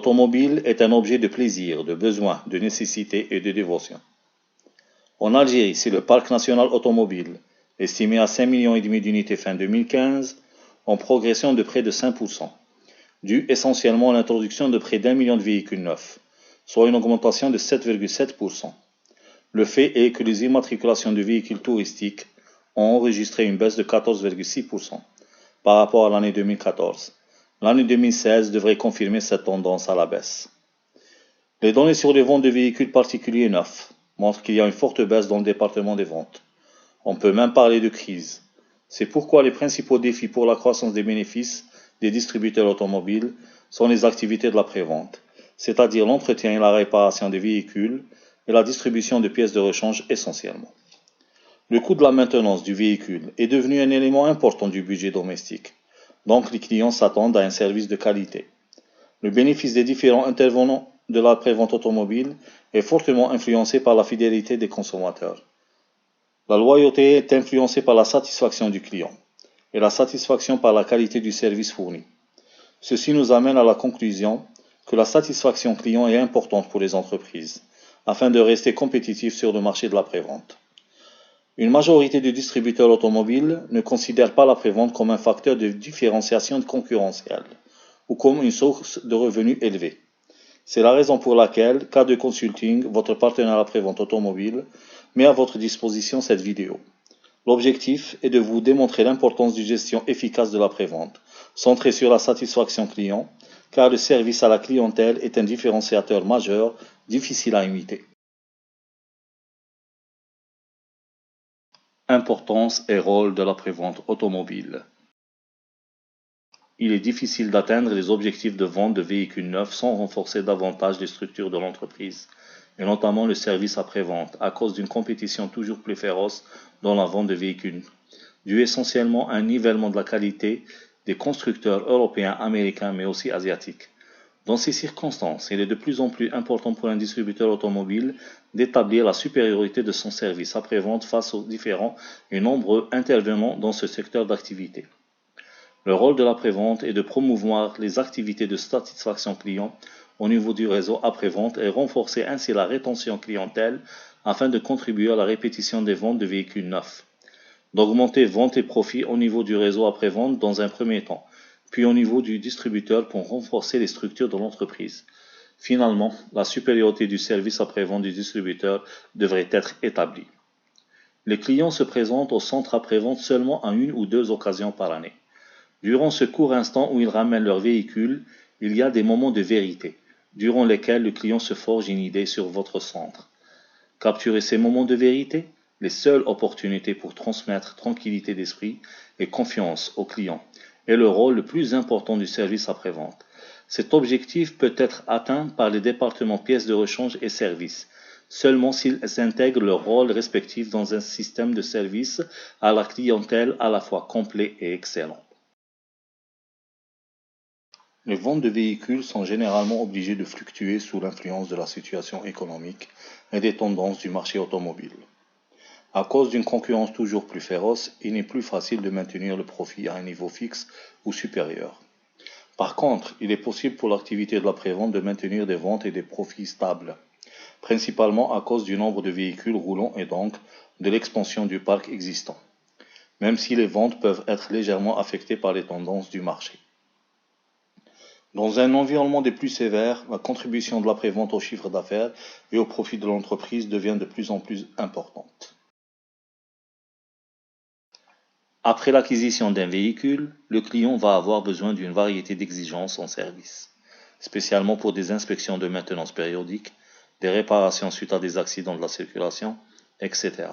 L'automobile est un objet de plaisir, de besoin, de nécessité et de dévotion. En Algérie, c'est le parc national automobile, estimé à 5,5 millions d'unités fin 2015, en progression de près de 5%, dû essentiellement à l'introduction de près d'1 million de véhicules neufs, soit une augmentation de 7,7%. Le fait est que les immatriculations de véhicules touristiques ont enregistré une baisse de 14,6% par rapport à l'année 2014. L'année 2016 devrait confirmer cette tendance à la baisse. Les données sur les ventes de véhicules particuliers neufs montrent qu'il y a une forte baisse dans le département des ventes. On peut même parler de crise. C'est pourquoi les principaux défis pour la croissance des bénéfices des distributeurs automobiles sont les activités de la prévente, c'est-à-dire l'entretien et la réparation des véhicules et la distribution de pièces de rechange essentiellement. Le coût de la maintenance du véhicule est devenu un élément important du budget domestique, donc les clients s'attendent à un service de qualité. Le bénéfice des différents intervenants de la prévente automobile est fortement influencé par la fidélité des consommateurs. La loyauté est influencée par la satisfaction du client et la satisfaction par la qualité du service fourni. Ceci nous amène à la conclusion que la satisfaction client est importante pour les entreprises, afin de rester compétitifs sur le marché de la prévente. Une majorité de distributeurs automobiles ne considèrent pas la prévente comme un facteur de différenciation concurrentielle ou comme une source de revenus élevée. C'est la raison pour laquelle KD Consulting, votre partenaire à prévente automobile, met à votre disposition cette vidéo. L'objectif est de vous démontrer l'importance d'une gestion efficace de la prévente, centrée sur la satisfaction client, car le service à la clientèle est un différenciateur majeur, difficile à imiter. Importance et rôle de la prévente automobile. Il est difficile d'atteindre les objectifs de vente de véhicules neufs sans renforcer davantage les structures de l'entreprise, et notamment le service après-vente, à cause d'une compétition toujours plus féroce dans la vente de véhicules, due essentiellement à un nivellement de la qualité des constructeurs européens, américains, mais aussi asiatiques. Dans ces circonstances, il est de plus en plus important pour un distributeur automobile d'établir la supériorité de son service après-vente face aux différents et nombreux intervenants dans ce secteur d'activité. Le rôle de l'après-vente est de promouvoir les activités de satisfaction client au niveau du réseau après-vente et renforcer ainsi la rétention clientèle afin de contribuer à la répétition des ventes de véhicules neufs. D'augmenter ventes et profits au niveau du réseau après-vente dans un premier temps, puis au niveau du distributeur pour renforcer les structures de l'entreprise. Finalement, la supériorité du service après-vente du distributeur devrait être établie. Les clients se présentent au centre après-vente seulement à 1 ou 2 occasions par année. Durant ce court instant où ils ramènent leur véhicule, il y a des moments de vérité, durant lesquels le client se forge une idée sur votre centre. Capturer ces moments de vérité, les seules opportunités pour transmettre tranquillité d'esprit et confiance aux clients, est le rôle le plus important du service après-vente. Cet objectif peut être atteint par les départements pièces de rechange et services, seulement s'ils intègrent leur rôle respectif dans un système de service à la clientèle à la fois complet et excellent. Les ventes de véhicules sont généralement obligées de fluctuer sous l'influence de la situation économique et des tendances du marché automobile. À cause d'une concurrence toujours plus féroce, il n'est plus facile de maintenir le profit à un niveau fixe ou supérieur. Par contre, il est possible pour l'activité de la prévente de maintenir des ventes et des profits stables, principalement à cause du nombre de véhicules roulants et donc de l'expansion du parc existant, même si les ventes peuvent être légèrement affectées par les tendances du marché. Dans un environnement des plus sévères, la contribution de la prévente au chiffre d'affaires et au profit de l'entreprise devient de plus en plus importante. Après l'acquisition d'un véhicule, le client va avoir besoin d'une variété d'exigences en service, spécialement pour des inspections de maintenance périodiques, des réparations suite à des accidents de la circulation, etc.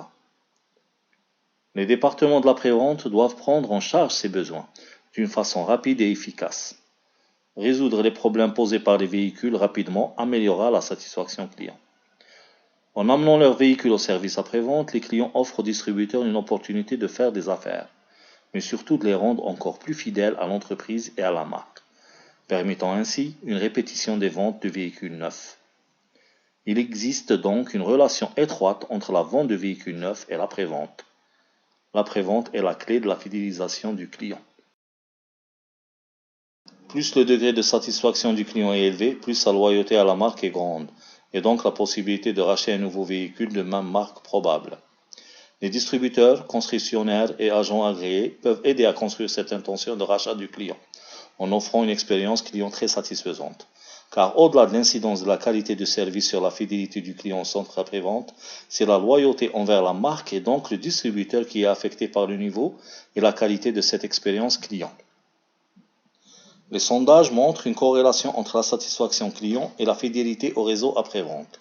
Les départements de la prévente doivent prendre en charge ces besoins d'une façon rapide et efficace. Résoudre les problèmes posés par les véhicules rapidement améliorera la satisfaction client. En amenant leur véhicule au service après-vente, les clients offrent aux distributeurs une opportunité de faire des affaires, mais surtout de les rendre encore plus fidèles à l'entreprise et à la marque, permettant ainsi une répétition des ventes de véhicules neufs. Il existe donc une relation étroite entre la vente de véhicules neufs et l'après-vente. L'après-vente est la clé de la fidélisation du client. Plus le degré de satisfaction du client est élevé, plus sa loyauté à la marque est grande, et donc la possibilité de racheter un nouveau véhicule de même marque probable. Les distributeurs, concessionnaires et agents agréés peuvent aider à construire cette intention de rachat du client, en offrant une expérience client très satisfaisante. Car au-delà de l'incidence de la qualité de service sur la fidélité du client au centre après-vente, c'est la loyauté envers la marque et donc le distributeur qui est affecté par le niveau et la qualité de cette expérience client. Les sondages montrent une corrélation entre la satisfaction client et la fidélité au réseau après-vente.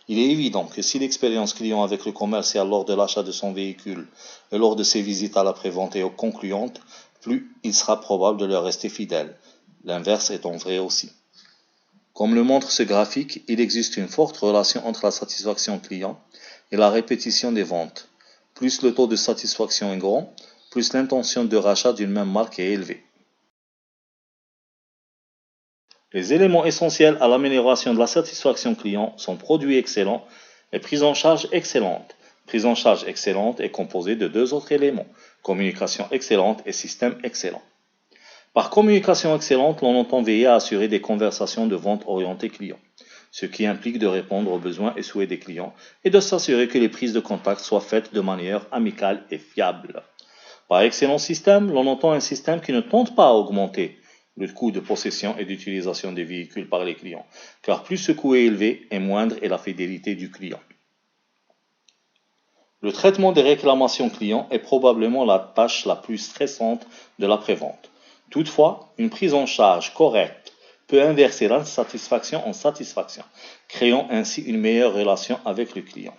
Il est évident que si l'expérience client avec le commercial lors de l'achat de son véhicule et lors de ses visites à l'après-vente est concluante, plus il sera probable de leur rester fidèle. L'inverse étant vrai aussi. Comme le montre ce graphique, il existe une forte relation entre la satisfaction client et la répétition des ventes. Plus le taux de satisfaction est grand, plus l'intention de rachat d'une même marque est élevée. Les éléments essentiels à l'amélioration de la satisfaction client sont produits excellents et prise en charge excellente. Prise en charge excellente est composée de deux autres éléments, communication excellente et système excellent. Par communication excellente, l'on entend veiller à assurer des conversations de vente orientées clients, ce qui implique de répondre aux besoins et souhaits des clients et de s'assurer que les prises de contact soient faites de manière amicale et fiable. Par excellent système, l'on entend un système qui ne tente pas à augmenter le coût de possession et d'utilisation des véhicules par les clients, car plus ce coût est élevé et moindre est la fidélité du client. Le traitement des réclamations clients est probablement la tâche la plus stressante de l'après-vente. Toutefois, une prise en charge correcte peut inverser l'insatisfaction en satisfaction, créant ainsi une meilleure relation avec le client.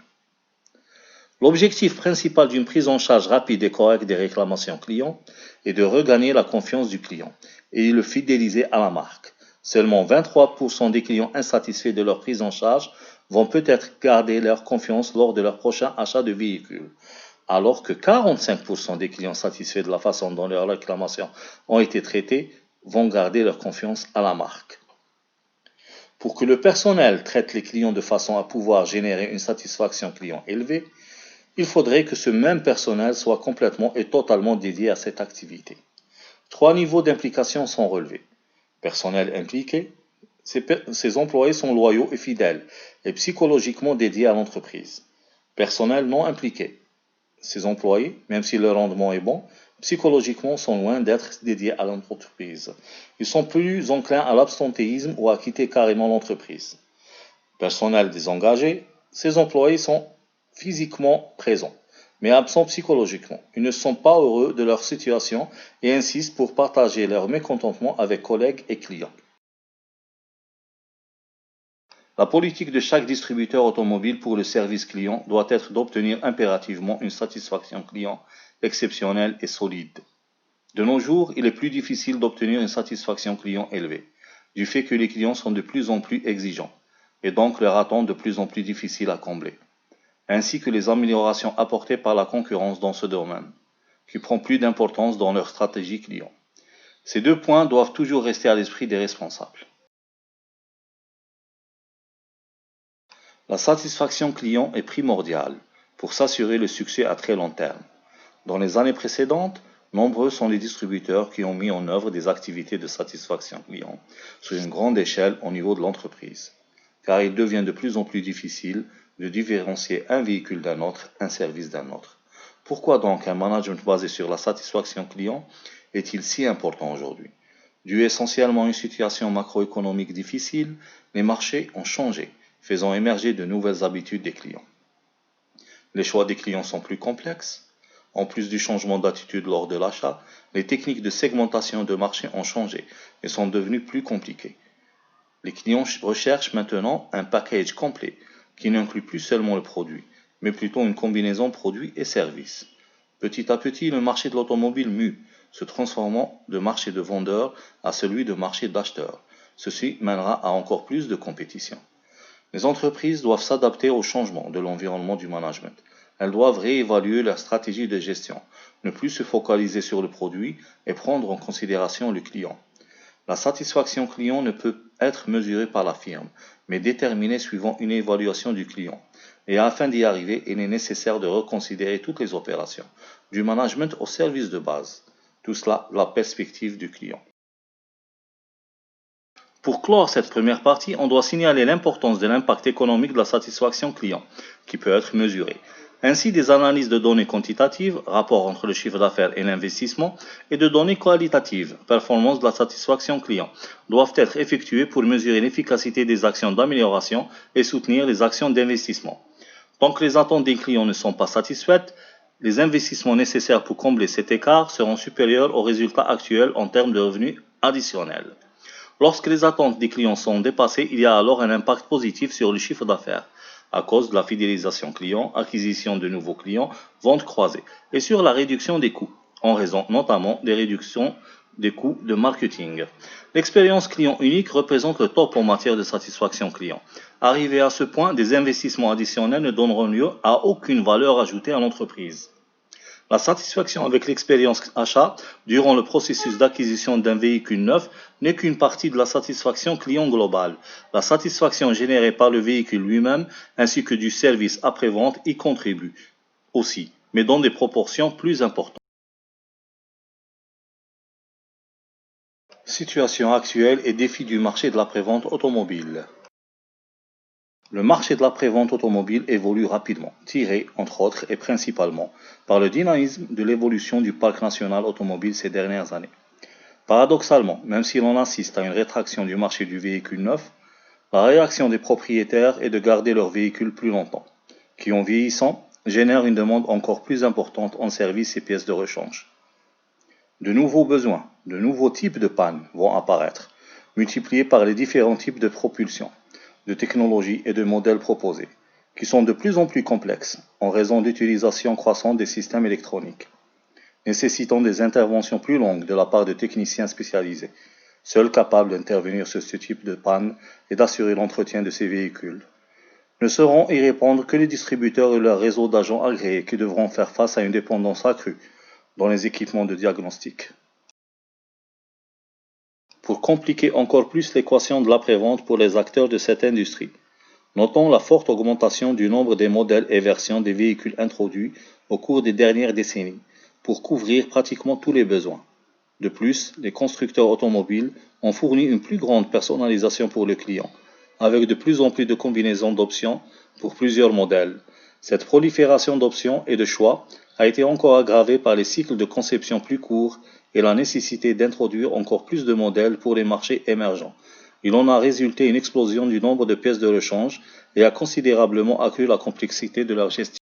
L'objectif principal d'une prise en charge rapide et correcte des réclamations clients est de regagner la confiance du client et le fidéliser à la marque. Seulement 23% des clients insatisfaits de leur prise en charge vont peut-être garder leur confiance lors de leur prochain achat de véhicule, alors que 45% des clients satisfaits de la façon dont leurs réclamations ont été traitées vont garder leur confiance à la marque. Pour que le personnel traite les clients de façon à pouvoir générer une satisfaction client élevée, il faudrait que ce même personnel soit complètement et totalement dédié à cette activité. 3 niveaux d'implication sont relevés. Personnel impliqué, ces employés sont loyaux et fidèles et psychologiquement dédiés à l'entreprise. Personnel non impliqué, ces employés, même si leur rendement est bon, psychologiquement sont loin d'être dédiés à l'entreprise. Ils sont plus enclins à l'absentéisme ou à quitter carrément l'entreprise. Personnel désengagé, ces employés sont physiquement présents, mais absents psychologiquement. Ils ne sont pas heureux de leur situation et insistent pour partager leur mécontentement avec collègues et clients. La politique de chaque distributeur automobile pour le service client doit être d'obtenir impérativement une satisfaction client exceptionnelle et solide. De nos jours, il est plus difficile d'obtenir une satisfaction client élevée, du fait que les clients sont de plus en plus exigeants, et donc leurs attentes de plus en plus difficiles à combler, ainsi que les améliorations apportées par la concurrence dans ce domaine, qui prend plus d'importance dans leur stratégie client. Ces deux points doivent toujours rester à l'esprit des responsables. La satisfaction client est primordiale pour s'assurer le succès à très long terme. Dans les années précédentes, nombreux sont les distributeurs qui ont mis en œuvre des activités de satisfaction client sur une grande échelle au niveau de l'entreprise, car il devient de plus en plus difficile de différencier un véhicule d'un autre, un service d'un autre. Pourquoi donc un management basé sur la satisfaction client est-il si important aujourd'hui? Dû essentiellement à une situation macroéconomique difficile, les marchés ont changé, faisant émerger de nouvelles habitudes des clients. Les choix des clients sont plus complexes. En plus du changement d'attitude lors de l'achat, les techniques de segmentation de marché ont changé et sont devenues plus compliquées. Les clients recherchent maintenant un package complet qui n'inclut plus seulement le produit, mais plutôt une combinaison produit et services. Petit à petit, le marché de l'automobile mue, se transformant de marché de vendeurs à celui de marché d'acheteurs. Ceci mènera à encore plus de compétition. Les entreprises doivent s'adapter au changement de l'environnement du management. Elles doivent réévaluer leur stratégie de gestion, ne plus se focaliser sur le produit et prendre en considération le client. La satisfaction client ne peut être mesurée par la firme, mais déterminée suivant une évaluation du client. Et afin d'y arriver, il est nécessaire de reconsidérer toutes les opérations, du management au service de base. Tout cela, la perspective du client. Pour clore cette première partie, on doit signaler l'importance de l'impact économique de la satisfaction client, qui peut être mesuré. Ainsi, des analyses de données quantitatives, rapport entre le chiffre d'affaires et l'investissement, et de données qualitatives, performance de la satisfaction client, doivent être effectuées pour mesurer l'efficacité des actions d'amélioration et soutenir les actions d'investissement. Tant que les attentes des clients ne sont pas satisfaites, les investissements nécessaires pour combler cet écart seront supérieurs aux résultats actuels en termes de revenus additionnels. Lorsque les attentes des clients sont dépassées, il y a alors un impact positif sur le chiffre d'affaires, à cause de la fidélisation client, acquisition de nouveaux clients, vente croisée, et sur la réduction des coûts, en raison notamment des réductions des coûts de marketing. L'expérience client unique représente le top en matière de satisfaction client. Arrivé à ce point, des investissements additionnels ne donneront lieu à aucune valeur ajoutée à l'entreprise. La satisfaction avec l'expérience achat durant le processus d'acquisition d'un véhicule neuf n'est qu'une partie de la satisfaction client globale. La satisfaction générée par le véhicule lui-même ainsi que du service après-vente y contribue aussi, mais dans des proportions plus importantes. Situation actuelle et défis du marché de l'après-vente automobile. Le marché de l'après-vente automobile évolue rapidement, tiré, entre autres et principalement, par le dynamisme de l'évolution du parc national automobile ces dernières années. Paradoxalement, même si l'on assiste à une rétraction du marché du véhicule neuf, la réaction des propriétaires est de garder leur véhicule plus longtemps, qui en vieillissant génère une demande encore plus importante en services et pièces de rechange. De nouveaux besoins, de nouveaux types de pannes vont apparaître, multipliés par les différents types de propulsion, de technologies et de modèles proposés, qui sont de plus en plus complexes en raison d'utilisation croissante des systèmes électroniques, nécessitant des interventions plus longues de la part de techniciens spécialisés, seuls capables d'intervenir sur ce type de panne et d'assurer l'entretien de ces véhicules. Ne sauront y répondre que les distributeurs et leur réseau d'agents agréés qui devront faire face à une dépendance accrue dans les équipements de diagnostic. Pour compliquer encore plus l'équation de l'après-vente pour les acteurs de cette industrie, notons la forte augmentation du nombre des modèles et versions des véhicules introduits au cours des dernières décennies, pour couvrir pratiquement tous les besoins. De plus, les constructeurs automobiles ont fourni une plus grande personnalisation pour le client, avec de plus en plus de combinaisons d'options pour plusieurs modèles. Cette prolifération d'options et de choix a été encore aggravée par les cycles de conception plus courts et la nécessité d'introduire encore plus de modèles pour les marchés émergents. Il en a résulté une explosion du nombre de pièces de rechange et a considérablement accru la complexité de leur gestion.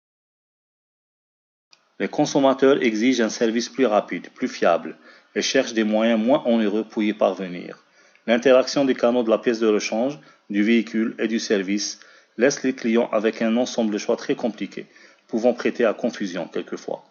Les consommateurs exigent un service plus rapide, plus fiable, et cherchent des moyens moins onéreux pour y parvenir. L'interaction des canaux de la pièce de rechange, du véhicule et du service laisse les clients avec un ensemble de choix très compliqué, pouvant prêter à confusion quelquefois.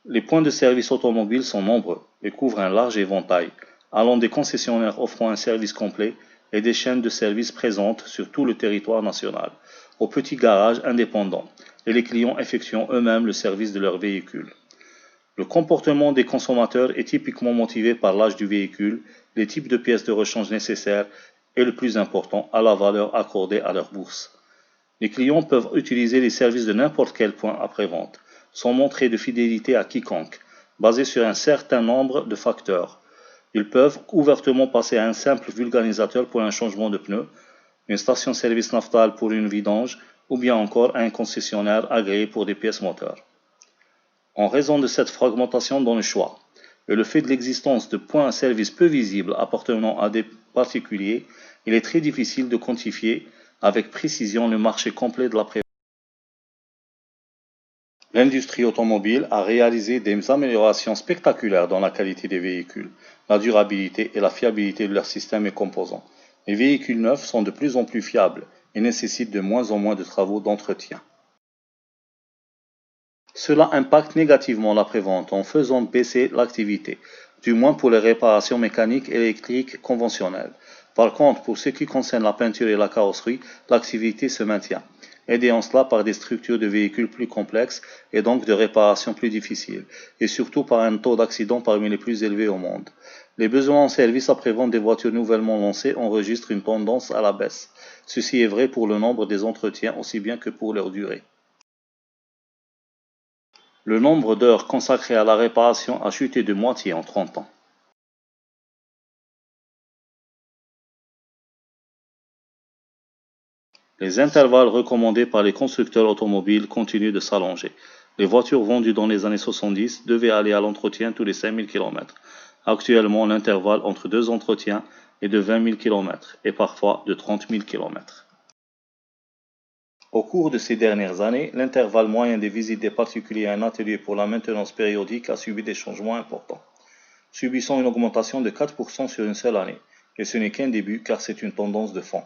Les points de service automobiles sont nombreux et couvrent un large éventail, allant des concessionnaires offrant un service complet et des chaînes de services présentes sur tout le territoire national, aux petits garages indépendants, et les clients effectuant eux-mêmes le service de leur véhicule. Le comportement des consommateurs est typiquement motivé par l'âge du véhicule, les types de pièces de rechange nécessaires et, le plus important, à la valeur accordée à leur bourse. Les clients peuvent utiliser les services de n'importe quel point après-vente, sans montrer de fidélité à quiconque, basé sur un certain nombre de facteurs. Ils peuvent ouvertement passer à un simple vulgarisateur pour un changement de pneu, une station-service Naftal pour une vidange, ou bien encore à un concessionnaire agréé pour des pièces moteurs. En raison de cette fragmentation dans le choix, et le fait de l'existence de points à service peu visibles appartenant à des particuliers, il est très difficile de quantifier avec précision le marché complet de l'après-vente. L'industrie automobile a réalisé des améliorations spectaculaires dans la qualité des véhicules, la durabilité et la fiabilité de leurs systèmes et composants. Les véhicules neufs sont de plus en plus fiables et nécessitent de moins en moins de travaux d'entretien. Cela impacte négativement l'après-vente en faisant baisser l'activité, du moins pour les réparations mécaniques et électriques conventionnelles. Par contre, pour ce qui concerne la peinture et la carrosserie, l'activité se maintient, aidée en cela par des structures de véhicules plus complexes et donc de réparations plus difficiles, et surtout par un taux d'accident parmi les plus élevés au monde. Les besoins en service après-vente des voitures nouvellement lancées enregistrent une tendance à la baisse. Ceci est vrai pour le nombre des entretiens aussi bien que pour leur durée. Le nombre d'heures consacrées à la réparation a chuté de moitié en 30 ans. Les intervalles recommandés par les constructeurs automobiles continuent de s'allonger. Les voitures vendues dans les années 70 devaient aller à l'entretien tous les 5000 km. Actuellement, l'intervalle entre deux entretiens est de 20 000 km et parfois de 30 000 km. Au cours de ces dernières années, l'intervalle moyen des visites des particuliers à un atelier pour la maintenance périodique a subi des changements importants, subissant une augmentation de 4% sur une seule année. Et ce n'est qu'un début car c'est une tendance de fond.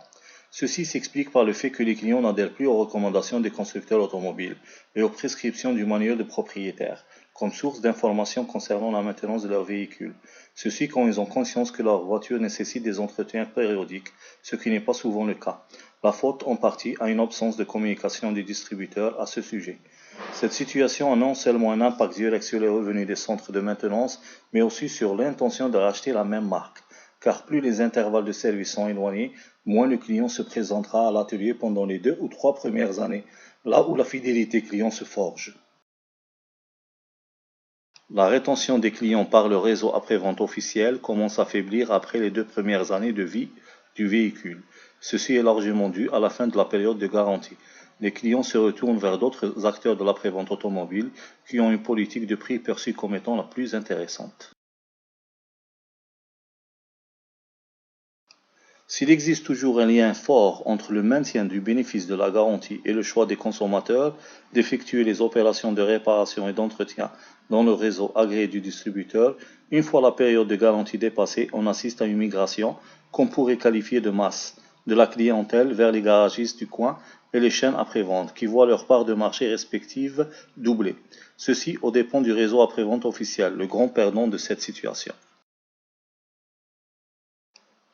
Ceci s'explique par le fait que les clients n'adhèrent plus aux recommandations des constructeurs automobiles et aux prescriptions du manuel de propriétaire comme source d'information concernant la maintenance de leur véhicule. Ceci quand ils ont conscience que leur voiture nécessite des entretiens périodiques, ce qui n'est pas souvent le cas. La faute en partie à une absence de communication des distributeurs à ce sujet. Cette situation a non seulement un impact direct sur les revenus des centres de maintenance, mais aussi sur l'intention de racheter la même marque. Car plus les intervalles de service sont éloignés, moins le client se présentera à l'atelier pendant les 2 ou 3 premières années, là où la fidélité client se forge. La rétention des clients par le réseau après-vente officiel commence à faiblir après les 2 premières années de vie du véhicule. Ceci est largement dû à la fin de la période de garantie. Les clients se retournent vers d'autres acteurs de l'après-vente automobile qui ont une politique de prix perçue comme étant la plus intéressante. S'il existe toujours un lien fort entre le maintien du bénéfice de la garantie et le choix des consommateurs d'effectuer les opérations de réparation et d'entretien dans le réseau agréé du distributeur, une fois la période de garantie dépassée, on assiste à une migration qu'on pourrait qualifier de masse de la clientèle vers les garagistes du coin et les chaînes après-vente qui voient leur part de marché respective doubler. Ceci aux dépens du réseau après-vente officiel, le grand perdant de cette situation.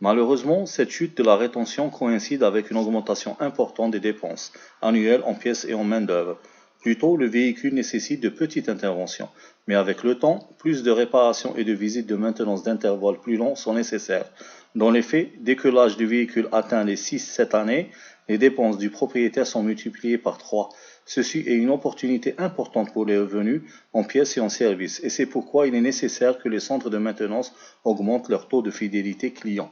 Malheureusement, cette chute de la rétention coïncide avec une augmentation importante des dépenses annuelles en pièces et en main-d'œuvre. Plutôt, le véhicule nécessite de petites interventions, mais avec le temps, plus de réparations et de visites de maintenance d'intervalles plus longs sont nécessaires. Dans les faits, dès que l'âge du véhicule atteint les 6-7 années, les dépenses du propriétaire sont multipliées par 3. Ceci est une opportunité importante pour les revenus en pièces et en services, et c'est pourquoi il est nécessaire que les centres de maintenance augmentent leur taux de fidélité client.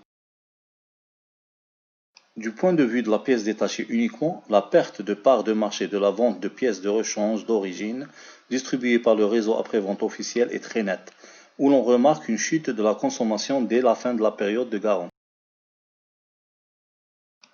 Du point de vue de la pièce détachée uniquement, la perte de part de marché de la vente de pièces de rechange d'origine distribuées par le réseau après-vente officiel est très nette, où l'on remarque une chute de la consommation dès la fin de la période de garantie.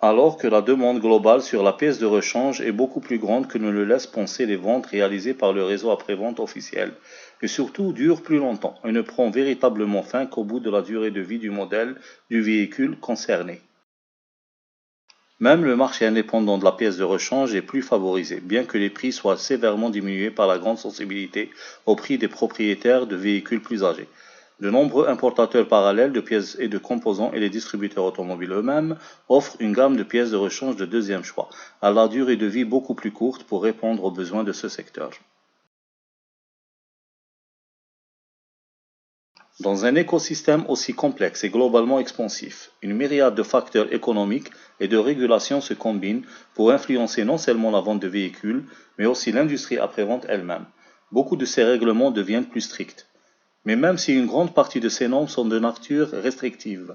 Alors que la demande globale sur la pièce de rechange est beaucoup plus grande que ne le laissent penser les ventes réalisées par le réseau après-vente officiel, et surtout dure plus longtemps et ne prend véritablement fin qu'au bout de la durée de vie du modèle du véhicule concerné. Même le marché indépendant de la pièce de rechange est plus favorisé, bien que les prix soient sévèrement diminués par la grande sensibilité au prix des propriétaires de véhicules plus âgés. De nombreux importateurs parallèles de pièces et de composants et les distributeurs automobiles eux-mêmes offrent une gamme de pièces de rechange de deuxième choix, à la durée de vie beaucoup plus courte pour répondre aux besoins de ce secteur. Dans un écosystème aussi complexe et globalement expansif, une myriade de facteurs économiques et de régulations se combinent pour influencer non seulement la vente de véhicules, mais aussi l'industrie après-vente elle-même. Beaucoup de ces règlements deviennent plus stricts. Mais même si une grande partie de ces normes sont de nature restrictive,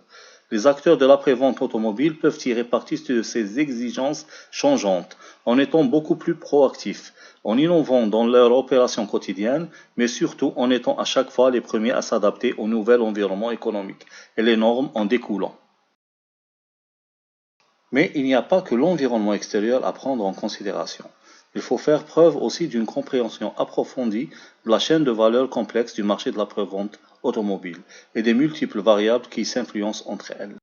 les acteurs de l'après-vente automobile peuvent tirer parti de ces exigences changeantes en étant beaucoup plus proactifs, en innovant dans leur opération quotidienne, mais surtout en étant à chaque fois les premiers à s'adapter au nouvel environnement économique et les normes en découlant. Mais il n'y a pas que l'environnement extérieur à prendre en considération. Il faut faire preuve aussi d'une compréhension approfondie de la chaîne de valeur complexe du marché de l'après-vente automobile et des multiples variables qui s'influencent entre elles.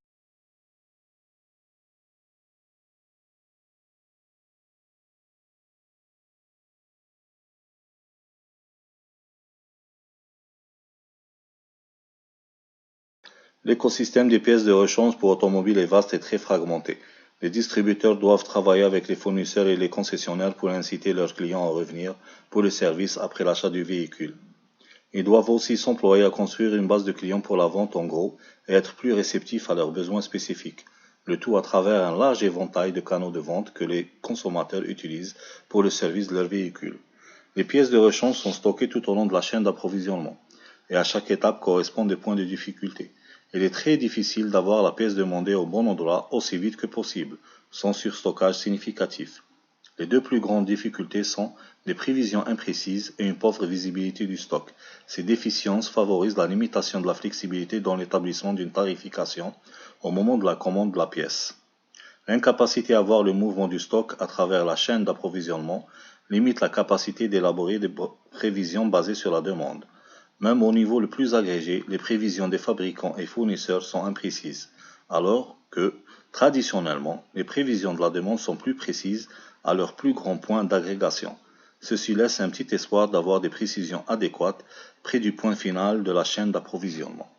L'écosystème des pièces de rechange pour automobiles est vaste et très fragmenté. Les distributeurs doivent travailler avec les fournisseurs et les concessionnaires pour inciter leurs clients à revenir pour le service après l'achat du véhicule. Ils doivent aussi s'employer à construire une base de clients pour la vente en gros et être plus réceptifs à leurs besoins spécifiques, le tout à travers un large éventail de canaux de vente que les consommateurs utilisent pour le service de leur véhicule. Les pièces de rechange sont stockées tout au long de la chaîne d'approvisionnement, et à chaque étape correspondent des points de difficulté. Il est très difficile d'avoir la pièce demandée au bon endroit aussi vite que possible, sans surstockage significatif. Les deux plus grandes difficultés sont des prévisions imprécises et une pauvre visibilité du stock. Ces déficiences favorisent la limitation de la flexibilité dans l'établissement d'une tarification au moment de la commande de la pièce. L'incapacité à voir le mouvement du stock à travers la chaîne d'approvisionnement limite la capacité d'élaborer des prévisions basées sur la demande. Même au niveau le plus agrégé, les prévisions des fabricants et fournisseurs sont imprécises, alors que, traditionnellement, les prévisions de la demande sont plus précises à leur plus grand point d'agrégation. Ceci laisse un petit espoir d'avoir des précisions adéquates près du point final de la chaîne d'approvisionnement.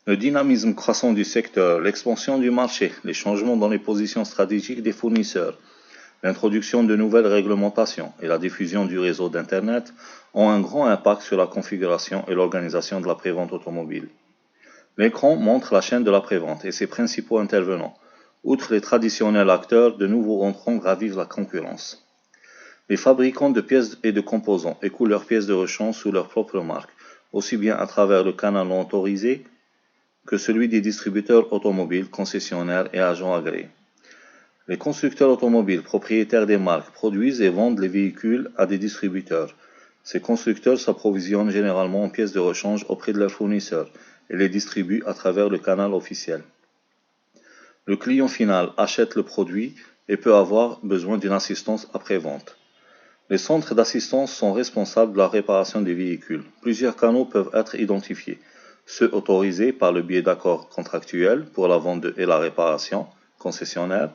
Le dynamisme croissant du secteur, l'expansion du marché, les changements dans les positions stratégiques des fournisseurs, l'introduction de nouvelles réglementations et la diffusion du réseau d'Internet ont un grand impact sur la configuration et l'organisation de la prévente automobile. L'écran montre la chaîne de la prévente et ses principaux intervenants. Outre les traditionnels acteurs, de nouveaux entrants ravivent la concurrence. Les fabricants de pièces et de composants écoulent leurs pièces de rechange sous leur propre marque, aussi bien à travers le canal non autorisé que celui des distributeurs automobiles, concessionnaires et agents agréés. Les constructeurs automobiles propriétaires des marques produisent et vendent les véhicules à des distributeurs. Ces constructeurs s'approvisionnent généralement en pièces de rechange auprès de leurs fournisseurs et les distribuent à travers le canal officiel. Le client final achète le produit et peut avoir besoin d'une assistance après-vente. Les centres d'assistance sont responsables de la réparation des véhicules. Plusieurs canaux peuvent être identifiés. Ceux autorisés par le biais d'accords contractuels pour la vente et la réparation, concessionnaire,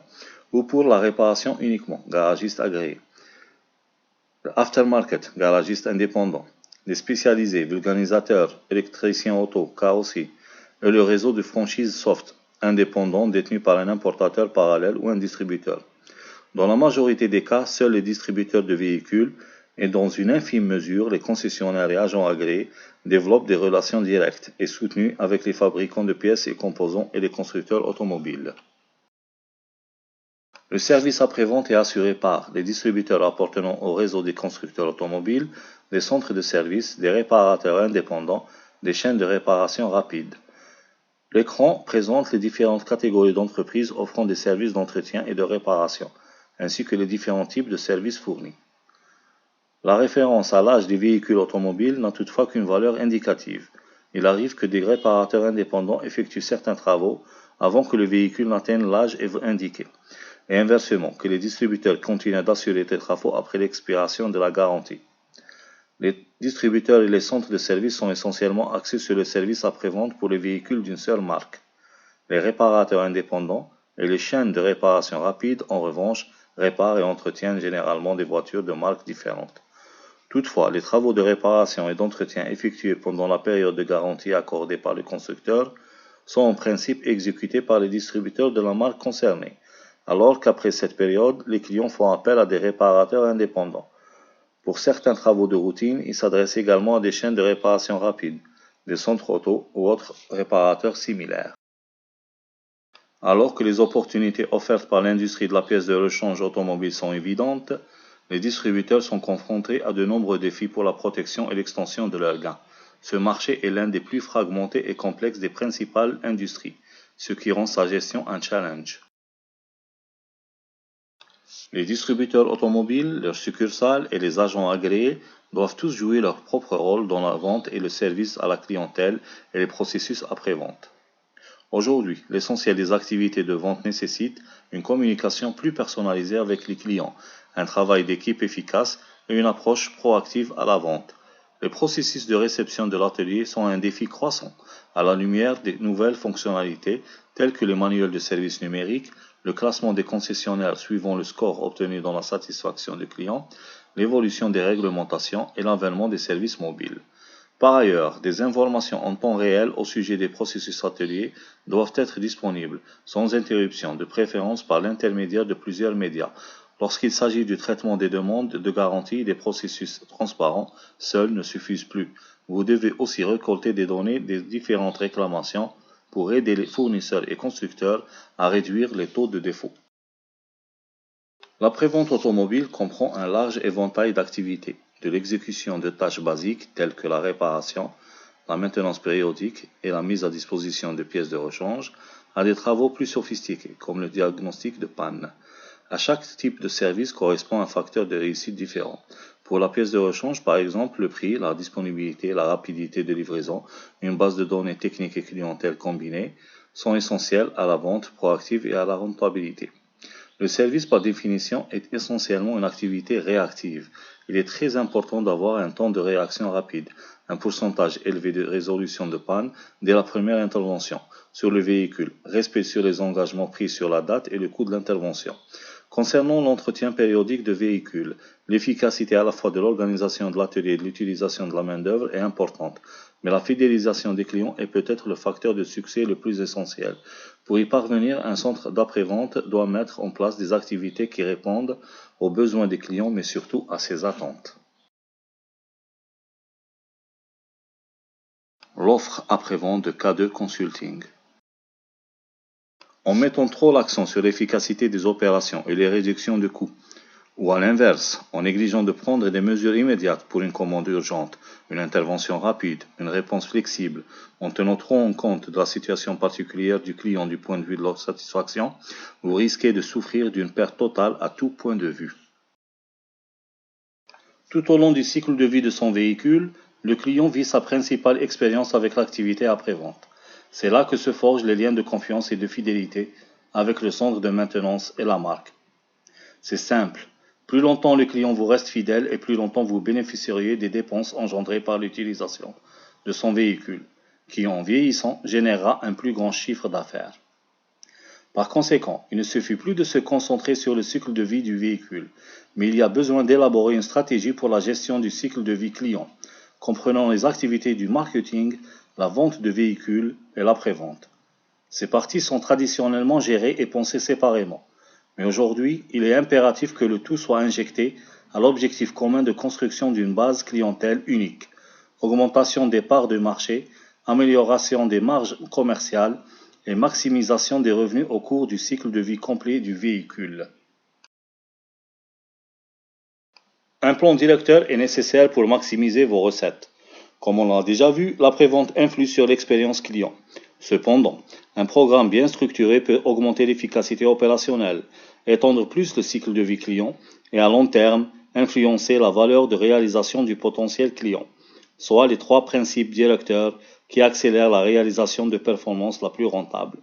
ou pour la réparation uniquement, garagiste agréé. Le aftermarket, garagiste indépendant. Les spécialisés, vulcanisateurs, électriciens auto, carrosserie, et le réseau de franchise soft, indépendant détenu par un importateur parallèle ou un distributeur. Dans la majorité des cas, seuls les distributeurs de véhicules et dans une infime mesure, les concessionnaires et agents agréés développent des relations directes et soutenues avec les fabricants de pièces et composants et les constructeurs automobiles. Le service après-vente est assuré par les distributeurs appartenant au réseau des constructeurs automobiles, des centres de service, des réparateurs indépendants, des chaînes de réparation rapide. L'écran présente les différentes catégories d'entreprises offrant des services d'entretien et de réparation, ainsi que les différents types de services fournis. La référence à l'âge des véhicules automobiles n'a toutefois qu'une valeur indicative. Il arrive que des réparateurs indépendants effectuent certains travaux avant que le véhicule n'atteigne l'âge indiqué, et inversement, que les distributeurs continuent d'assurer des travaux après l'expiration de la garantie. Les distributeurs et les centres de service sont essentiellement axés sur le service après-vente pour les véhicules d'une seule marque. Les réparateurs indépendants et les chaînes de réparation rapide, en revanche, réparent et entretiennent généralement des voitures de marques différentes. Toutefois, les travaux de réparation et d'entretien effectués pendant la période de garantie accordée par le constructeur sont en principe exécutés par les distributeurs de la marque concernée, alors qu'après cette période, les clients font appel à des réparateurs indépendants. Pour certains travaux de routine, ils s'adressent également à des chaînes de réparation rapide, des centres auto ou autres réparateurs similaires. Alors que les opportunités offertes par l'industrie de la pièce de rechange automobile sont évidentes, les distributeurs sont confrontés à de nombreux défis pour la protection et l'extension de leurs gains. Ce marché est l'un des plus fragmentés et complexes des principales industries, ce qui rend sa gestion un challenge. Les distributeurs automobiles, leurs succursales et les agents agréés doivent tous jouer leur propre rôle dans la vente et le service à la clientèle et les processus après-vente. Aujourd'hui, l'essentiel des activités de vente nécessite une communication plus personnalisée avec les clients, un travail d'équipe efficace et une approche proactive à la vente. Les processus de réception de l'atelier sont un défi croissant à la lumière des nouvelles fonctionnalités telles que les manuels de service numériques, le classement des concessionnaires suivant le score obtenu dans la satisfaction du client, l'évolution des réglementations et l'avènement des services mobiles. Par ailleurs, des informations en temps réel au sujet des processus ateliers doivent être disponibles, sans interruption, de préférence par l'intermédiaire de plusieurs médias. Lorsqu'il s'agit du traitement des demandes de garantie, des processus transparents seuls ne suffisent plus. Vous devez aussi récolter des données des différentes réclamations pour aider les fournisseurs et constructeurs à réduire les taux de défaut. La prévente automobile comprend un large éventail d'activités, de l'exécution de tâches basiques telles que la réparation, la maintenance périodique et la mise à disposition de pièces de rechange, à des travaux plus sophistiqués, comme le diagnostic de panne. À chaque type de service correspond un facteur de réussite différent. Pour la pièce de rechange, par exemple, le prix, la disponibilité, la rapidité de livraison, une base de données techniques et clientèle combinée sont essentiels à la vente proactive et à la rentabilité. Le service, par définition, est essentiellement une activité réactive. Il est très important d'avoir un temps de réaction rapide, un pourcentage élevé de résolution de panne dès la première intervention sur le véhicule, respect sur les engagements pris sur la date et le coût de l'intervention. Concernant l'entretien périodique de véhicules, l'efficacité à la fois de l'organisation de l'atelier et de l'utilisation de la main-d'œuvre est importante, mais la fidélisation des clients est peut-être le facteur de succès le plus essentiel. Pour y parvenir, un centre d'après-vente doit mettre en place des activités qui répondent aux besoins des clients, mais surtout à ses attentes. L'offre après-vente de K2 Consulting. En mettant trop l'accent sur l'efficacité des opérations et les réductions de coûts, ou à l'inverse, en négligeant de prendre des mesures immédiates pour une commande urgente, une intervention rapide, une réponse flexible, en tenant trop en compte de la situation particulière du client du point de vue de leur satisfaction, vous risquez de souffrir d'une perte totale à tout point de vue. Tout au long du cycle de vie de son véhicule, le client vit sa principale expérience avec l'activité après-vente. C'est là que se forgent les liens de confiance et de fidélité avec le centre de maintenance et la marque. C'est simple. Plus longtemps le client vous reste fidèle et plus longtemps vous bénéficieriez des dépenses engendrées par l'utilisation de son véhicule, qui en vieillissant générera un plus grand chiffre d'affaires. Par conséquent, il ne suffit plus de se concentrer sur le cycle de vie du véhicule, mais il y a besoin d'élaborer une stratégie pour la gestion du cycle de vie client, comprenant les activités du marketing, la vente de véhicules et l'après-vente. Ces parties sont traditionnellement gérées et pensées séparément. Mais aujourd'hui, il est impératif que le tout soit injecté à l'objectif commun de construction d'une base clientèle unique, augmentation des parts de marché, amélioration des marges commerciales et maximisation des revenus au cours du cycle de vie complet du véhicule. Un plan directeur est nécessaire pour maximiser vos recettes. Comme on l'a déjà vu, l'après-vente influe sur l'expérience client. Cependant, un programme bien structuré peut augmenter l'efficacité opérationnelle, étendre plus le cycle de vie client et à long terme, influencer la valeur de réalisation du potentiel client, soit les trois principes directeurs qui accélèrent la réalisation de performances la plus rentable.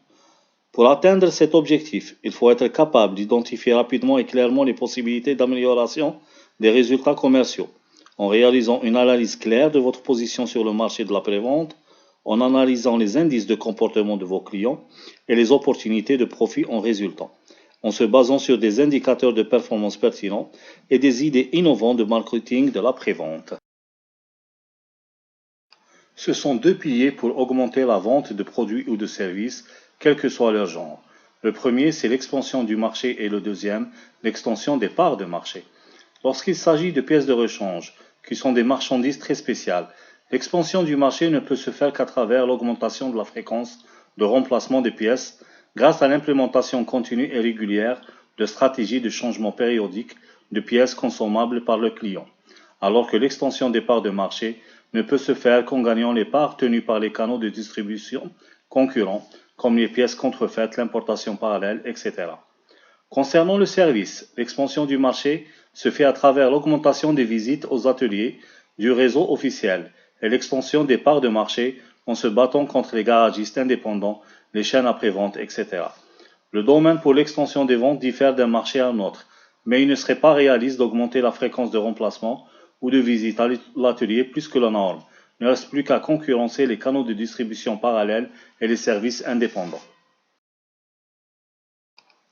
Pour atteindre cet objectif, il faut être capable d'identifier rapidement et clairement les possibilités d'amélioration des résultats commerciaux, en réalisant une analyse claire de votre position sur le marché de l'après-vente, en analysant les indices de comportement de vos clients et les opportunités de profit en résultant, en se basant sur des indicateurs de performance pertinents et des idées innovantes de marketing de l'après-vente. Ce sont deux piliers pour augmenter la vente de produits ou de services, quel que soit leur genre. Le premier, c'est l'expansion du marché et le deuxième, l'extension des parts de marché. Lorsqu'il s'agit de pièces de rechange, qui sont des marchandises très spéciales, l'expansion du marché ne peut se faire qu'à travers l'augmentation de la fréquence de remplacement des pièces grâce à l'implémentation continue et régulière de stratégies de changement périodique de pièces consommables par le client, alors que l'extension des parts de marché ne peut se faire qu'en gagnant les parts tenues par les canaux de distribution concurrents, comme les pièces contrefaites, l'importation parallèle, etc. Concernant le service, l'expansion du marché se fait à travers l'augmentation des visites aux ateliers du réseau officiel et l'extension des parts de marché en se battant contre les garagistes indépendants, les chaînes après-vente, etc. Le domaine pour l'extension des ventes diffère d'un marché à un autre, mais il ne serait pas réaliste d'augmenter la fréquence de remplacement ou de visite à l'atelier plus que la norme. Il ne reste plus qu'à concurrencer les canaux de distribution parallèles et les services indépendants.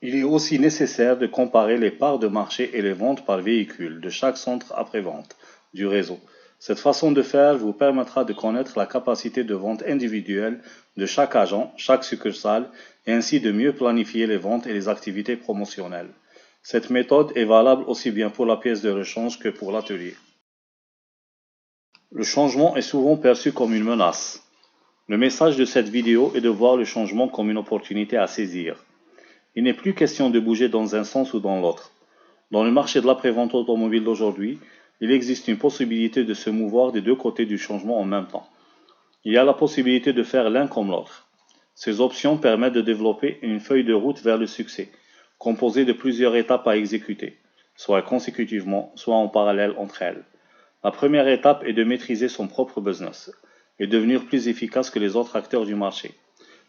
Il est aussi nécessaire de comparer les parts de marché et les ventes par véhicule de chaque centre après-vente du réseau. Cette façon de faire vous permettra de connaître la capacité de vente individuelle de chaque agent, chaque succursale, et ainsi de mieux planifier les ventes et les activités promotionnelles. Cette méthode est valable aussi bien pour la pièce de rechange que pour l'atelier. Le changement est souvent perçu comme une menace. Le message de cette vidéo est de voir le changement comme une opportunité à saisir. Il n'est plus question de bouger dans un sens ou dans l'autre. Dans le marché de l'après-vente automobile d'aujourd'hui, il existe une possibilité de se mouvoir des deux côtés du changement en même temps. Il y a la possibilité de faire l'un comme l'autre. Ces options permettent de développer une feuille de route vers le succès, composée de plusieurs étapes à exécuter, soit consécutivement, soit en parallèle entre elles. La première étape est de maîtriser son propre business et devenir plus efficace que les autres acteurs du marché.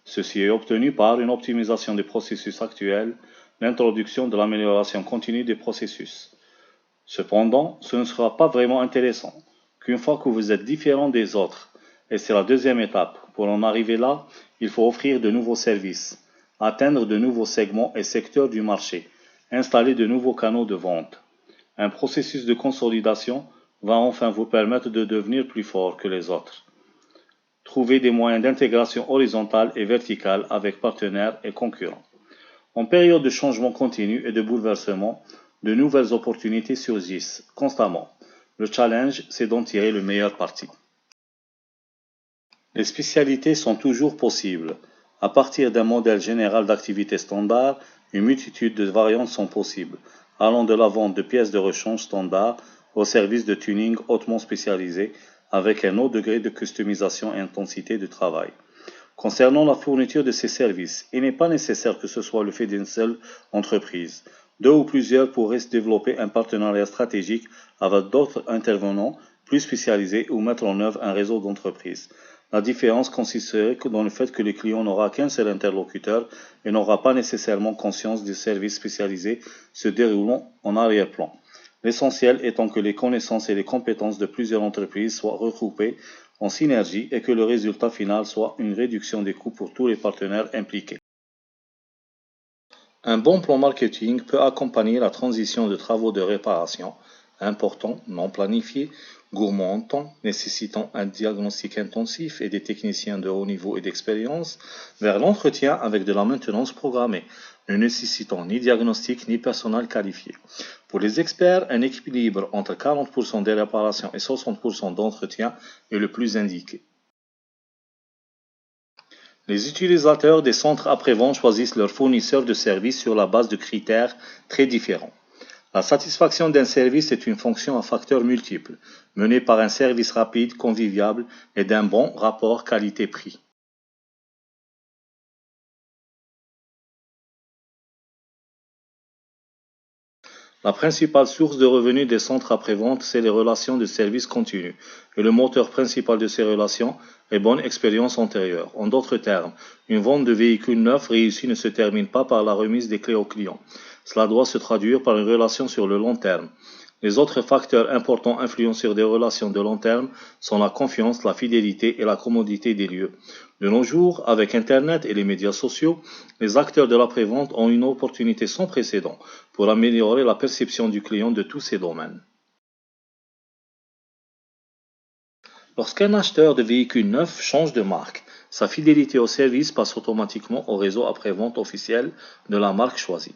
Ceci est obtenu par une optimisation des processus actuels, l'introduction de l'amélioration continue des processus. Cependant, ce ne sera pas vraiment intéressant qu'une fois que vous êtes différent des autres, et c'est la deuxième étape. Pour en arriver là, il faut offrir de nouveaux services, atteindre de nouveaux segments et secteurs du marché, installer de nouveaux canaux de vente. Un processus de consolidation va enfin vous permettre de devenir plus fort que les autres. Trouvez des moyens d'intégration horizontale et verticale avec partenaires et concurrents. En période de changement continu et de bouleversement, de nouvelles opportunités surgissent constamment. Le challenge, c'est d'en tirer le meilleur parti. Les spécialités sont toujours possibles. À partir d'un modèle général d'activité standard, une multitude de variantes sont possibles, allant de la vente de pièces de rechange standard au service de tuning hautement spécialisé avec un haut degré de customisation et intensité de travail. Concernant la fourniture de ces services, il n'est pas nécessaire que ce soit le fait d'une seule entreprise. Deux ou plusieurs pourraient se développer un partenariat stratégique avec d'autres intervenants plus spécialisés ou mettre en œuvre un réseau d'entreprises. La différence consisterait dans le fait que le client n'aura qu'un seul interlocuteur et n'aura pas nécessairement conscience des services spécialisés se déroulant en arrière-plan. L'essentiel étant que les connaissances et les compétences de plusieurs entreprises soient regroupées en synergie et que le résultat final soit une réduction des coûts pour tous les partenaires impliqués. Un bon plan marketing peut accompagner la transition de travaux de réparation importants, non planifiés, gourmands en temps, nécessitant un diagnostic intensif et des techniciens de haut niveau et d'expérience, vers l'entretien avec de la maintenance programmée, ne nécessitant ni diagnostic ni personnel qualifié. Pour les experts, un équilibre entre 40% des réparations et 60% d'entretien est le plus indiqué. Les utilisateurs des centres après-vente choisissent leurs fournisseurs de services sur la base de critères très différents. La satisfaction d'un service est une fonction à facteurs multiples, menée par un service rapide, convivial et d'un bon rapport qualité-prix. La principale source de revenus des centres après-vente, c'est les relations de service continu, et le moteur principal de ces relations est bonne expérience antérieure. En d'autres termes, une vente de véhicules neufs réussie ne se termine pas par la remise des clés au client. Cela doit se traduire par une relation sur le long terme. Les autres facteurs importants influents sur des relations de long terme sont la confiance, la fidélité et la commodité des lieux. De nos jours, avec Internet et les médias sociaux, les acteurs de l'après-vente ont une opportunité sans précédent pour améliorer la perception du client de tous ces domaines. Lorsqu'un acheteur de véhicules neufs change de marque, sa fidélité au service passe automatiquement au réseau après-vente officiel de la marque choisie.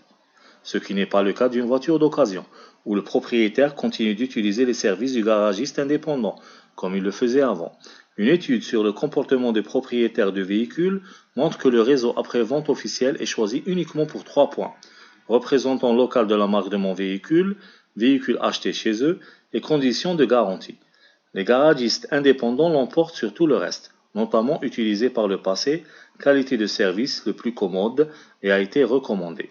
Ce qui n'est pas le cas d'une voiture d'occasion, où le propriétaire continue d'utiliser les services du garagiste indépendant, comme il le faisait avant. Une étude sur le comportement des propriétaires de véhicules montre que le réseau après-vente officiel est choisi uniquement pour 3 points. Représentant local de la marque de mon véhicule, véhicule acheté chez eux et conditions de garantie. Les garagistes indépendants l'emportent sur tout le reste, notamment utilisé par le passé, qualité de service le plus commode et a été recommandé.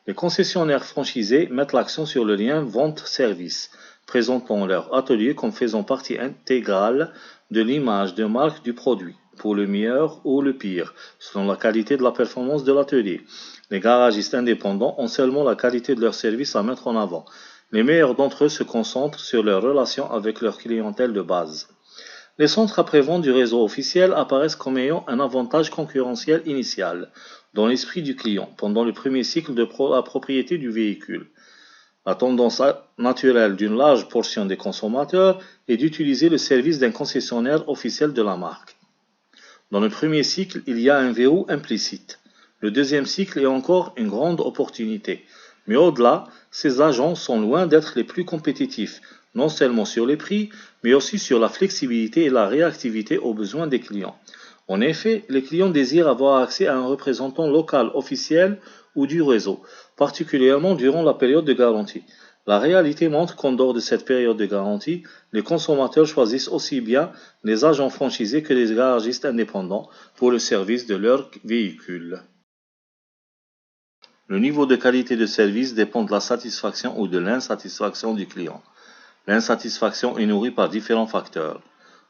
Les concessionnaires franchisés mettent l'accent sur le lien vente-service, présentant leur atelier comme faisant partie intégrale de l'image de marque du produit, pour le meilleur ou le pire, selon la qualité de la performance de l'atelier. Les garagistes indépendants ont seulement la qualité de leur service à mettre en avant. Les meilleurs d'entre eux se concentrent sur leur relation avec leur clientèle de base. Les centres après-vente du réseau officiel apparaissent comme ayant un avantage concurrentiel initial dans l'esprit du client pendant le premier cycle de la propriété du véhicule. La tendance naturelle d'une large portion des consommateurs est d'utiliser le service d'un concessionnaire officiel de la marque. Dans le premier cycle, il y a un verrou implicite. Le deuxième cycle est encore une grande opportunité. Mais au-delà, ces agents sont loin d'être les plus compétitifs, non seulement sur les prix, mais aussi sur la flexibilité et la réactivité aux besoins des clients. En effet, les clients désirent avoir accès à un représentant local officiel ou du réseau, particulièrement durant la période de garantie. La réalité montre qu'en dehors de cette période de garantie, les consommateurs choisissent aussi bien les agents franchisés que les garagistes indépendants pour le service de leur véhicule. Le niveau de qualité de service dépend de la satisfaction ou de l'insatisfaction du client. L'insatisfaction est nourrie par différents facteurs.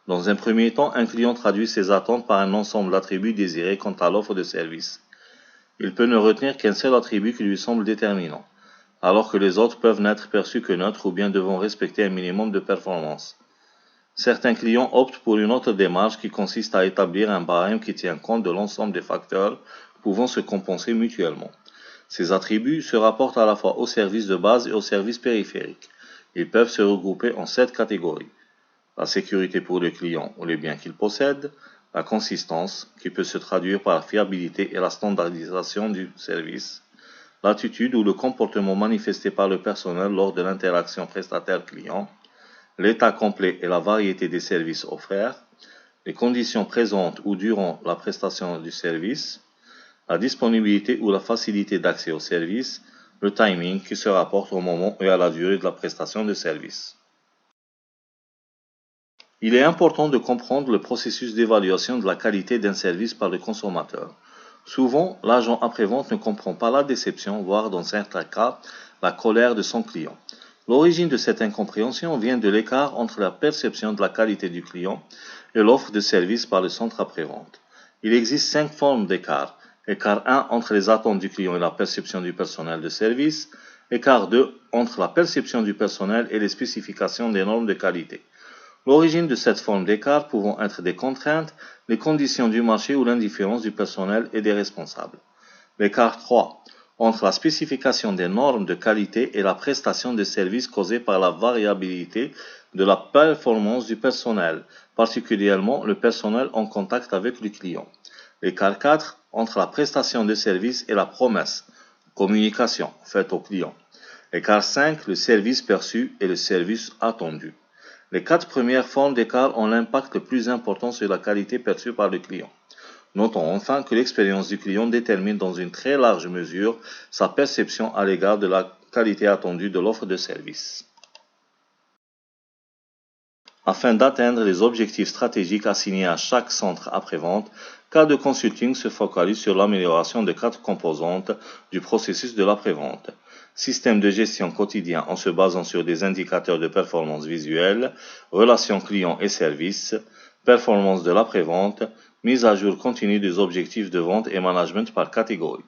Dans un premier temps, un client traduit ses attentes par un ensemble d'attributs désirés quant à l'offre de service. Il peut ne retenir qu'un seul attribut qui lui semble déterminant, alors que les autres peuvent n'être perçus que neutres ou bien devront respecter un minimum de performance. Certains clients optent pour une autre démarche qui consiste à établir un barème qui tient compte de l'ensemble des facteurs pouvant se compenser mutuellement. Ces attributs se rapportent à la fois aux services de base et aux services périphériques. Ils peuvent se regrouper en 7 catégories. La sécurité pour le client ou les biens qu'il possède, la consistance, qui peut se traduire par la fiabilité et la standardisation du service, l'attitude ou le comportement manifesté par le personnel lors de l'interaction prestataire-client, l'état complet et la variété des services offerts, les conditions présentes ou durant la prestation du service, la disponibilité ou la facilité d'accès au service, le timing qui se rapporte au moment et à la durée de la prestation de service. Il est important de comprendre le processus d'évaluation de la qualité d'un service par le consommateur. Souvent, l'agent après-vente ne comprend pas la déception, voire dans certains cas, la colère de son client. L'origine de cette incompréhension vient de l'écart entre la perception de la qualité du client et l'offre de service par le centre après-vente. Il existe 5 formes d'écart. Écart 1 entre les attentes du client et la perception du personnel de service. Écart 2 entre la perception du personnel et les spécifications des normes de qualité. L'origine de cette forme d'écart pouvant être des contraintes, les conditions du marché ou l'indifférence du personnel et des responsables. L'écart 3 entre la spécification des normes de qualité et la prestation de services causée par la variabilité de la performance du personnel, particulièrement le personnel en contact avec le client. L'écart 4 entre la prestation de services et la promesse, communication faite au client. L'écart 5, le service perçu et le service attendu. Les 4 premières formes d'écart ont l'impact le plus important sur la qualité perçue par le client. Notons enfin que l'expérience du client détermine dans une très large mesure sa perception à l'égard de la qualité attendue de l'offre de service. Afin d'atteindre les objectifs stratégiques assignés à chaque centre après-vente, K2 Consulting se focalise sur l'amélioration de 4 composantes du processus de l'après-vente. Système de gestion quotidien en se basant sur des indicateurs de performance visuelle, relations clients et services, performance de l'après-vente, mise à jour continue des objectifs de vente et management par catégorie.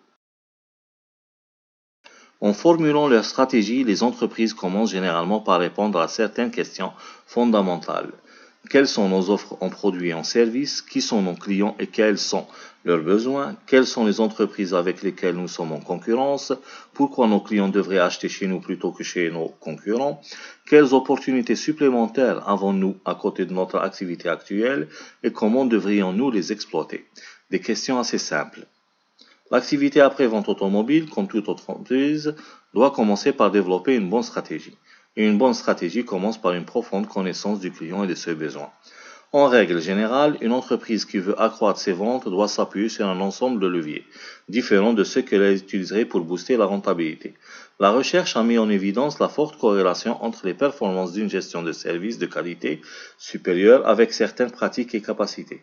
En formulant leur stratégie, les entreprises commencent généralement par répondre à certaines questions fondamentales. Quelles sont nos offres en produits et en services? Qui sont nos clients et quels sont leurs besoins? Quelles sont les entreprises avec lesquelles nous sommes en concurrence? Pourquoi nos clients devraient acheter chez nous plutôt que chez nos concurrents? Quelles opportunités supplémentaires avons-nous à côté de notre activité actuelle et comment devrions-nous les exploiter? Des questions assez simples. L'activité après-vente automobile, comme toute autre entreprise, doit commencer par développer une bonne stratégie. Et une bonne stratégie commence par une profonde connaissance du client et de ses besoins. En règle générale, une entreprise qui veut accroître ses ventes doit s'appuyer sur un ensemble de leviers, différents de ceux qu'elle utiliserait pour booster la rentabilité. La recherche a mis en évidence la forte corrélation entre les performances d'une gestion de services de qualité supérieure avec certaines pratiques et capacités,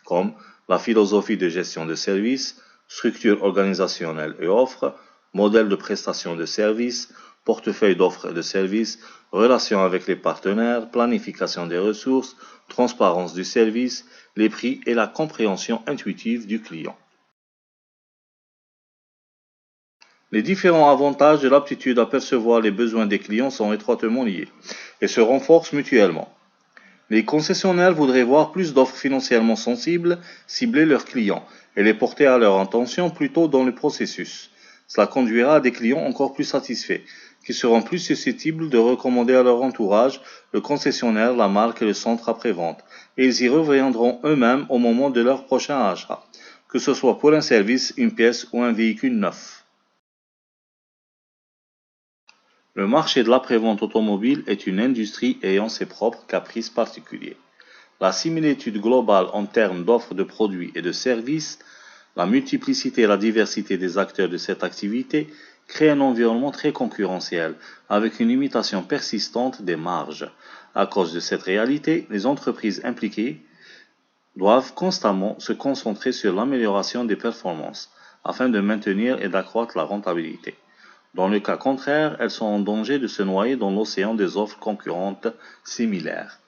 comme la philosophie de gestion de services, structure organisationnelle et offres, modèle de prestation de services, portefeuille d'offres et de services, relations avec les partenaires, planification des ressources, transparence du service, les prix et la compréhension intuitive du client. Les différents avantages de l'aptitude à percevoir les besoins des clients sont étroitement liés et se renforcent mutuellement. Les concessionnaires voudraient voir plus d'offres financièrement sensibles cibler leurs clients et les porter à leur intention plus tôt dans le processus. Cela conduira à des clients encore plus satisfaits, qui seront plus susceptibles de recommander à leur entourage le concessionnaire, la marque et le centre après-vente, et ils y reviendront eux-mêmes au moment de leur prochain achat, que ce soit pour un service, une pièce ou un véhicule neuf. Le marché de l'après-vente automobile est une industrie ayant ses propres caprices particuliers. La similitude globale en termes d'offres de produits et de services, la multiplicité et la diversité des acteurs de cette activité crée un environnement très concurrentiel, avec une limitation persistante des marges. À cause de cette réalité, les entreprises impliquées doivent constamment se concentrer sur l'amélioration des performances, afin de maintenir et d'accroître la rentabilité. Dans le cas contraire, elles sont en danger de se noyer dans l'océan des offres concurrentes similaires.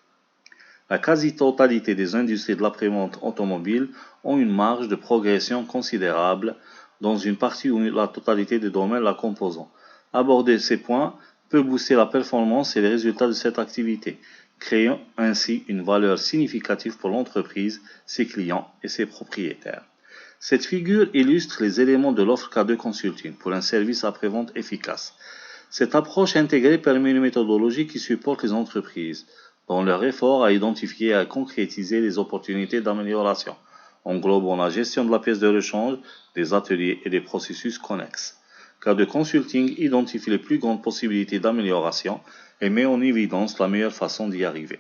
La quasi-totalité des industries de l'après-vente automobile ont une marge de progression considérable dans une partie ou la totalité des domaines la composant. Aborder ces points peut booster la performance et les résultats de cette activité, créant ainsi une valeur significative pour l'entreprise, ses clients et ses propriétaires. Cette figure illustre les éléments de l'offre K2 Consulting pour un service après-vente efficace. Cette approche intégrée permet une méthodologie qui supporte les entreprises dans leur effort à identifier et à concrétiser les opportunités d'amélioration, englobant la gestion de la pièce de rechange, des ateliers et des processus connexes. K2 Consulting identifie les plus grandes possibilités d'amélioration et met en évidence la meilleure façon d'y arriver.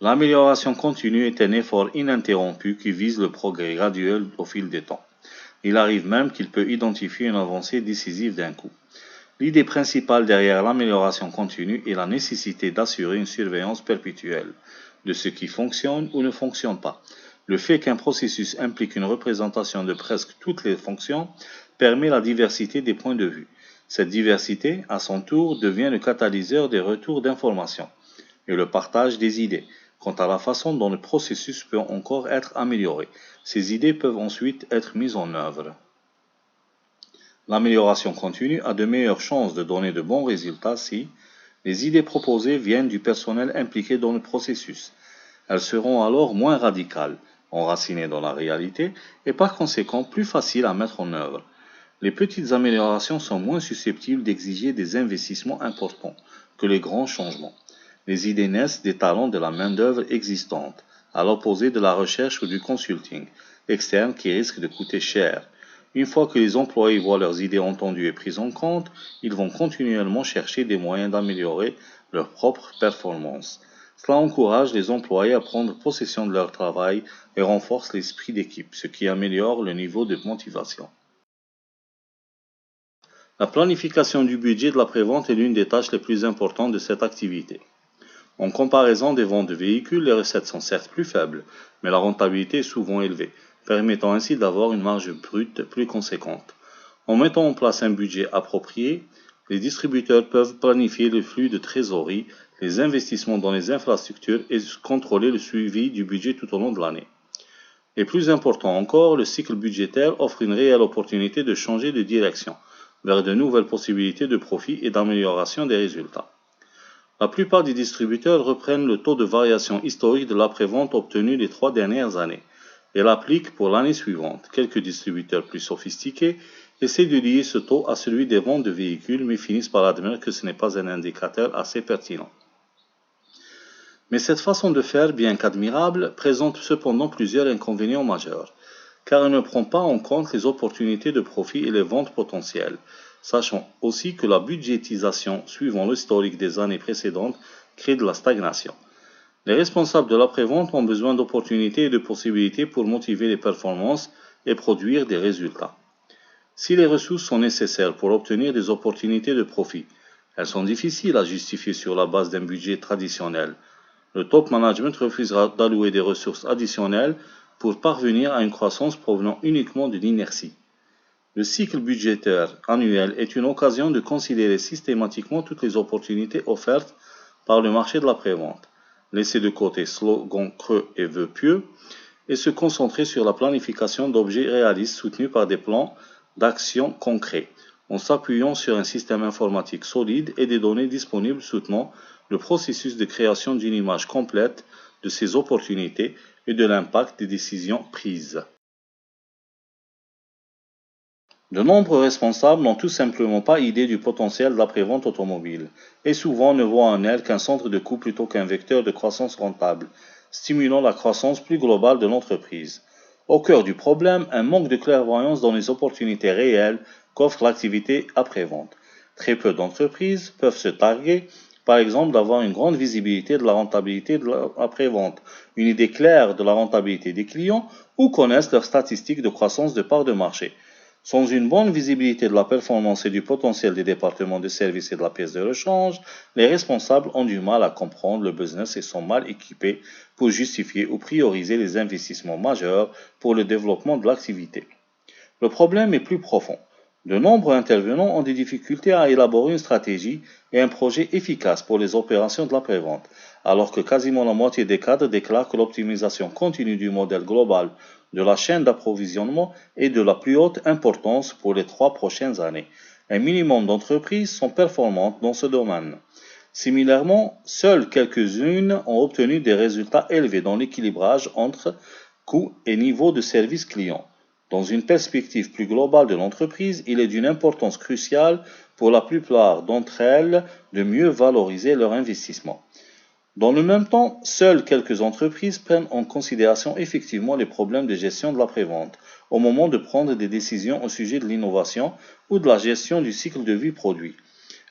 L'amélioration continue est un effort ininterrompu qui vise le progrès graduel au fil des temps. Il arrive même qu'il peut identifier une avancée décisive d'un coup. L'idée principale derrière l'amélioration continue est la nécessité d'assurer une surveillance perpétuelle de ce qui fonctionne ou ne fonctionne pas. Le fait qu'un processus implique une représentation de presque toutes les fonctions permet la diversité des points de vue. Cette diversité, à son tour, devient le catalyseur des retours d'informations et le partage des idées. Quant à la façon dont le processus peut encore être amélioré, ces idées peuvent ensuite être mises en œuvre. L'amélioration continue a de meilleures chances de donner de bons résultats si les idées proposées viennent du personnel impliqué dans le processus. Elles seront alors moins radicales, enracinées dans la réalité et par conséquent plus faciles à mettre en œuvre. Les petites améliorations sont moins susceptibles d'exiger des investissements importants que les grands changements. Les idées naissent des talents de la main-d'œuvre existante, à l'opposé de la recherche ou du consulting externe qui risque de coûter cher. Une fois que les employés voient leurs idées entendues et prises en compte, ils vont continuellement chercher des moyens d'améliorer leur propre performance. Cela encourage les employés à prendre possession de leur travail et renforce l'esprit d'équipe, ce qui améliore le niveau de motivation. La planification du budget de la prévente est l'une des tâches les plus importantes de cette activité. En comparaison des ventes de véhicules, les recettes sont certes plus faibles, mais la rentabilité est souvent élevée, permettant ainsi d'avoir une marge brute plus conséquente. En mettant en place un budget approprié, les distributeurs peuvent planifier le flux de trésorerie, les investissements dans les infrastructures et contrôler le suivi du budget tout au long de l'année. Et plus important encore, le cycle budgétaire offre une réelle opportunité de changer de direction vers de nouvelles possibilités de profit et d'amélioration des résultats. La plupart des distributeurs reprennent le taux de variation historique de l'après-vente obtenu les 3 dernières années et l'appliquent pour l'année suivante. Quelques distributeurs plus sophistiqués essaient de lier ce taux à celui des ventes de véhicules mais finissent par admettre que ce n'est pas un indicateur assez pertinent. Mais cette façon de faire, bien qu'admirable, présente cependant plusieurs inconvénients majeurs, car elle ne prend pas en compte les opportunités de profit et les ventes potentielles. Sachant aussi que la budgétisation suivant l'historique des années précédentes crée de la stagnation. Les responsables de l'après-vente ont besoin d'opportunités et de possibilités pour motiver les performances et produire des résultats. Si les ressources sont nécessaires pour obtenir des opportunités de profit, elles sont difficiles à justifier sur la base d'un budget traditionnel. Le top management refusera d'allouer des ressources additionnelles pour parvenir à une croissance provenant uniquement de l'inertie. Le cycle budgétaire annuel est une occasion de considérer systématiquement toutes les opportunités offertes par le marché de l'après-vente, laisser de côté slogans creux et vœux pieux, et se concentrer sur la planification d'objets réalistes soutenus par des plans d'action concrets, en s'appuyant sur un système informatique solide et des données disponibles soutenant le processus de création d'une image complète de ces opportunités et de l'impact des décisions prises. De nombreux responsables n'ont tout simplement pas idée du potentiel de l'après-vente automobile, et souvent ne voient en elle qu'un centre de coût plutôt qu'un vecteur de croissance rentable, stimulant la croissance plus globale de l'entreprise. Au cœur du problème, un manque de clairvoyance dans les opportunités réelles qu'offre l'activité après-vente. Très peu d'entreprises peuvent se targuer, par exemple, d'avoir une grande visibilité de la rentabilité de l'après-vente, une idée claire de la rentabilité des clients ou connaissent leurs statistiques de croissance de part de marché. Sans une bonne visibilité de la performance et du potentiel des départements de service et de la pièce de rechange, les responsables ont du mal à comprendre le business et sont mal équipés pour justifier ou prioriser les investissements majeurs pour le développement de l'activité. Le problème est plus profond. De nombreux intervenants ont des difficultés à élaborer une stratégie et un projet efficace pour les opérations de l'après-vente, alors que quasiment la moitié des cadres déclarent que l'optimisation continue du modèle global de la chaîne d'approvisionnement est de la plus haute importance pour les 3 prochaines années. Un minimum d'entreprises sont performantes dans ce domaine. Similairement, seules quelques-unes ont obtenu des résultats élevés dans l'équilibrage entre coûts et niveau de service client. Dans une perspective plus globale de l'entreprise, il est d'une importance cruciale pour la plupart d'entre elles de mieux valoriser leur investissement. Dans le même temps, seules quelques entreprises prennent en considération effectivement les problèmes de gestion de l'après-vente au moment de prendre des décisions au sujet de l'innovation ou de la gestion du cycle de vie produit.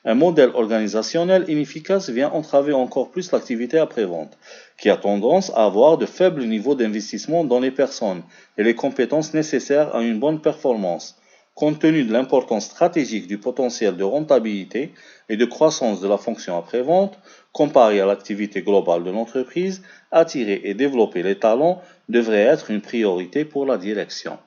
Un modèle organisationnel inefficace vient entraver encore plus l'activité après-vente, qui a tendance à avoir de faibles niveaux d'investissement dans les personnes et les compétences nécessaires à une bonne performance. Compte tenu de l'importance stratégique du potentiel de rentabilité et de croissance de la fonction après-vente, comparé à l'activité globale de l'entreprise, attirer et développer les talents devrait être une priorité pour la direction.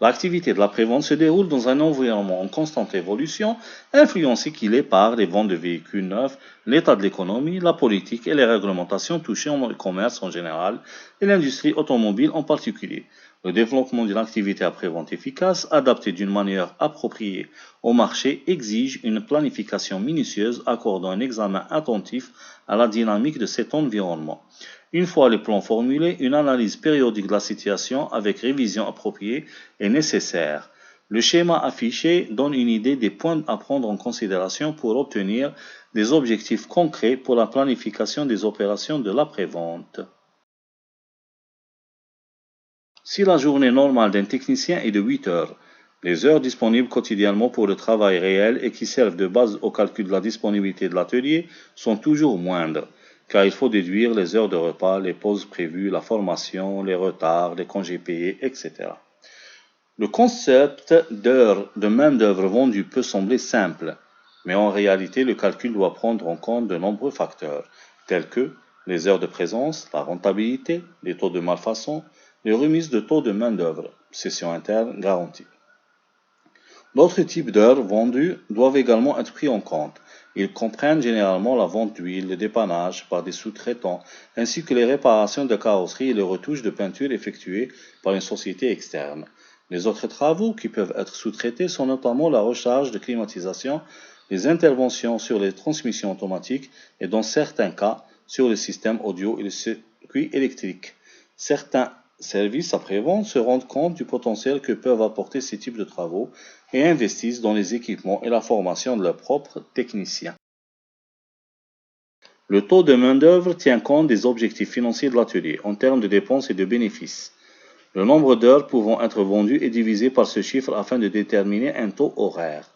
L'activité de la prévente se déroule dans un environnement en constante évolution, influencé qu'il est par les ventes de véhicules neufs, l'état de l'économie, la politique et les réglementations touchant le commerce en général et l'industrie automobile en particulier. Le développement d'une activité après-vente efficace, adaptée d'une manière appropriée au marché, exige une planification minutieuse accordant un examen attentif à la dynamique de cet environnement. Une fois les plans formulés, une analyse périodique de la situation avec révision appropriée est nécessaire. Le schéma affiché donne une idée des points à prendre en considération pour obtenir des objectifs concrets pour la planification des opérations de l'après-vente. Si la journée normale d'un technicien est de 8 heures, les heures disponibles quotidiennement pour le travail réel et qui servent de base au calcul de la disponibilité de l'atelier sont toujours moindres, car il faut déduire les heures de repas, les pauses prévues, la formation, les retards, les congés payés, etc. Le concept d'heures de main-d'œuvre vendue peut sembler simple, mais en réalité, le calcul doit prendre en compte de nombreux facteurs, tels que les heures de présence, la rentabilité, les taux de malfaçon, les remises de taux de main-d'œuvre, session interne garantie. D'autres types d'heures vendues doivent également être pris en compte. Ils comprennent généralement la vente d'huile, le dépannage par des sous-traitants, ainsi que les réparations de carrosserie et les retouches de peinture effectuées par une société externe. Les autres travaux qui peuvent être sous-traités sont notamment la recharge de climatisation, les interventions sur les transmissions automatiques et dans certains cas sur le système audio et le circuit électrique. Certains services après-vente se rendent compte du potentiel que peuvent apporter ces types de travaux et investissent dans les équipements et la formation de leurs propres techniciens. Le taux de main-d'œuvre tient compte des objectifs financiers de l'atelier en termes de dépenses et de bénéfices. Le nombre d'heures pouvant être vendues est divisé par ce chiffre afin de déterminer un taux horaire.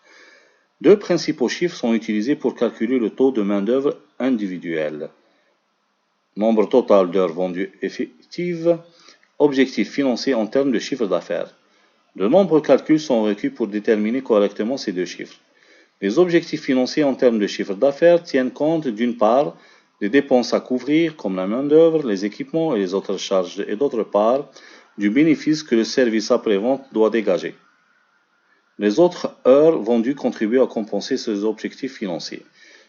Deux principaux chiffres sont utilisés pour calculer le taux de main-d'œuvre individuel. Nombre total d'heures vendues effectives, objectif financier en termes de chiffre d'affaires. De nombreux calculs sont requis pour déterminer correctement ces deux chiffres. Les objectifs financiers en termes de chiffre d'affaires tiennent compte d'une part des dépenses à couvrir comme la main-d'œuvre, les équipements et les autres charges et d'autre part du bénéfice que le service après-vente doit dégager. Les autres heures vendues contribuent à compenser ces objectifs financiers.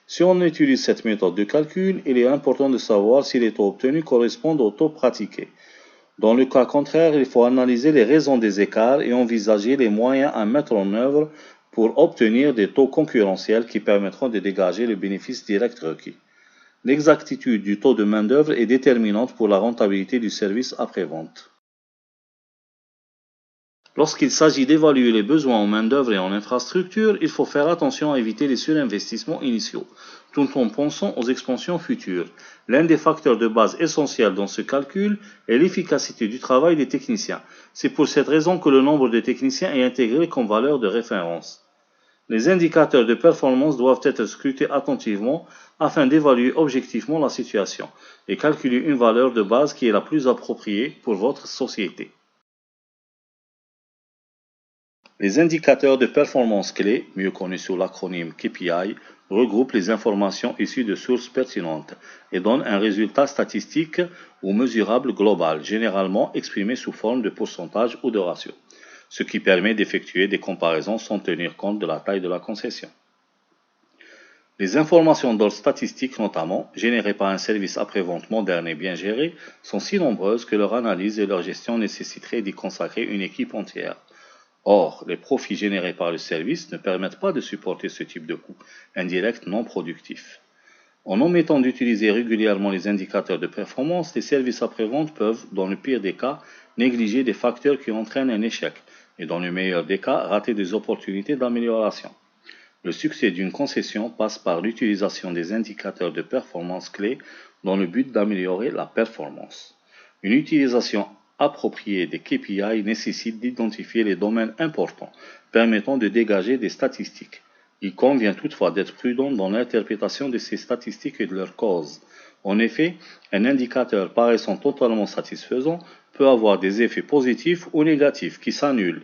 Si on utilise cette méthode de calcul, il est important de savoir si les taux obtenus correspondent aux taux pratiqués. Dans le cas contraire, il faut analyser les raisons des écarts et envisager les moyens à mettre en œuvre pour obtenir des taux concurrentiels qui permettront de dégager le bénéfice direct requis. L'exactitude du taux de main-d'œuvre est déterminante pour la rentabilité du service après-vente. Lorsqu'il s'agit d'évaluer les besoins en main-d'œuvre et en infrastructure, il faut faire attention à éviter les surinvestissements initiaux, tout en pensant aux expansions futures. L'un des facteurs de base essentiels dans ce calcul est l'efficacité du travail des techniciens. C'est pour cette raison que le nombre de techniciens est intégré comme valeur de référence. Les indicateurs de performance doivent être scrutés attentivement afin d'évaluer objectivement la situation et calculer une valeur de base qui est la plus appropriée pour votre société. Les indicateurs de performance clés, mieux connus sous l'acronyme KPI, regroupent les informations issues de sources pertinentes et donnent un résultat statistique ou mesurable global, généralement exprimé sous forme de pourcentage ou de ratio, ce qui permet d'effectuer des comparaisons sans tenir compte de la taille de la concession. Les informations d'ordre statistique, notamment, générées par un service après-vente moderne et bien géré, sont si nombreuses que leur analyse et leur gestion nécessiteraient d'y consacrer une équipe entière. Or, les profits générés par le service ne permettent pas de supporter ce type de coûts indirects non productifs. En omettant d'utiliser régulièrement les indicateurs de performance, les services après-vente peuvent, dans le pire des cas, négliger des facteurs qui entraînent un échec et, dans le meilleur des cas, rater des opportunités d'amélioration. Le succès d'une concession passe par l'utilisation des indicateurs de performance clés dans le but d'améliorer la performance. Une utilisation appropriée des KPI nécessite d'identifier les domaines importants permettant de dégager des statistiques. Il convient toutefois d'être prudent dans l'interprétation de ces statistiques et de leurs causes. En effet, un indicateur paraissant totalement satisfaisant peut avoir des effets positifs ou négatifs qui s'annulent.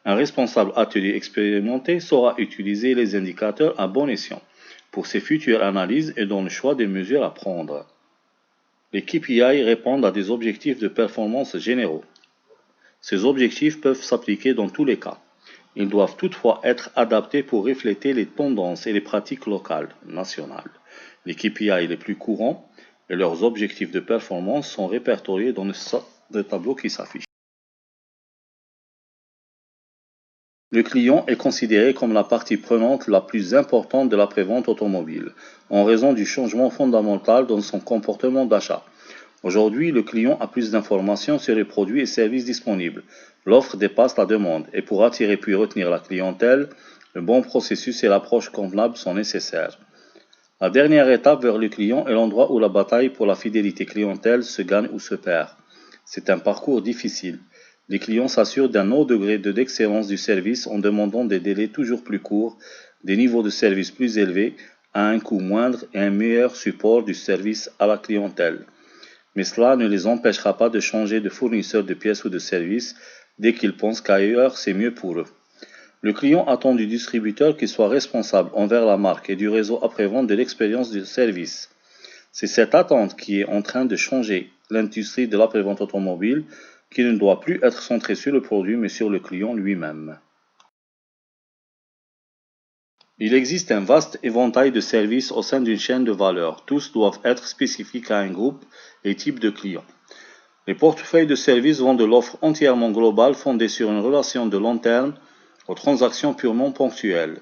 Un responsable atelier expérimenté saura utiliser les indicateurs à bon escient pour ses futures analyses et dans le choix des mesures à prendre. Les KPI répondent à des objectifs de performance généraux. Ces objectifs peuvent s'appliquer dans tous les cas. Ils doivent toutefois être adaptés pour refléter les tendances et les pratiques locales, nationales. Les KPI les plus courants et leurs objectifs de performance sont répertoriés dans le tableau qui s'affiche. Le client est considéré comme la partie prenante la plus importante de l'après-vente automobile, en raison du changement fondamental dans son comportement d'achat. Aujourd'hui, le client a plus d'informations sur les produits et services disponibles. L'offre dépasse la demande, et pour attirer puis retenir la clientèle, le bon processus et l'approche convenable sont nécessaires. La dernière étape vers le client est l'endroit où la bataille pour la fidélité clientèle se gagne ou se perd. C'est un parcours difficile. Les clients s'assurent d'un haut degré d'excellence du service en demandant des délais toujours plus courts, des niveaux de service plus élevés, à un coût moindre et un meilleur support du service à la clientèle. Mais cela ne les empêchera pas de changer de fournisseur de pièces ou de services dès qu'ils pensent qu'ailleurs c'est mieux pour eux. Le client attend du distributeur qu'il soit responsable envers la marque et du réseau après-vente de l'expérience du service. C'est cette attente qui est en train de changer l'industrie de l'après-vente automobile, qui ne doit plus être centré sur le produit mais sur le client lui-même. Il existe un vaste éventail de services au sein d'une chaîne de valeur. Tous doivent être spécifiques à un groupe et type de client. Les portefeuilles de services vont de l'offre entièrement globale fondée sur une relation de long terme aux transactions purement ponctuelles.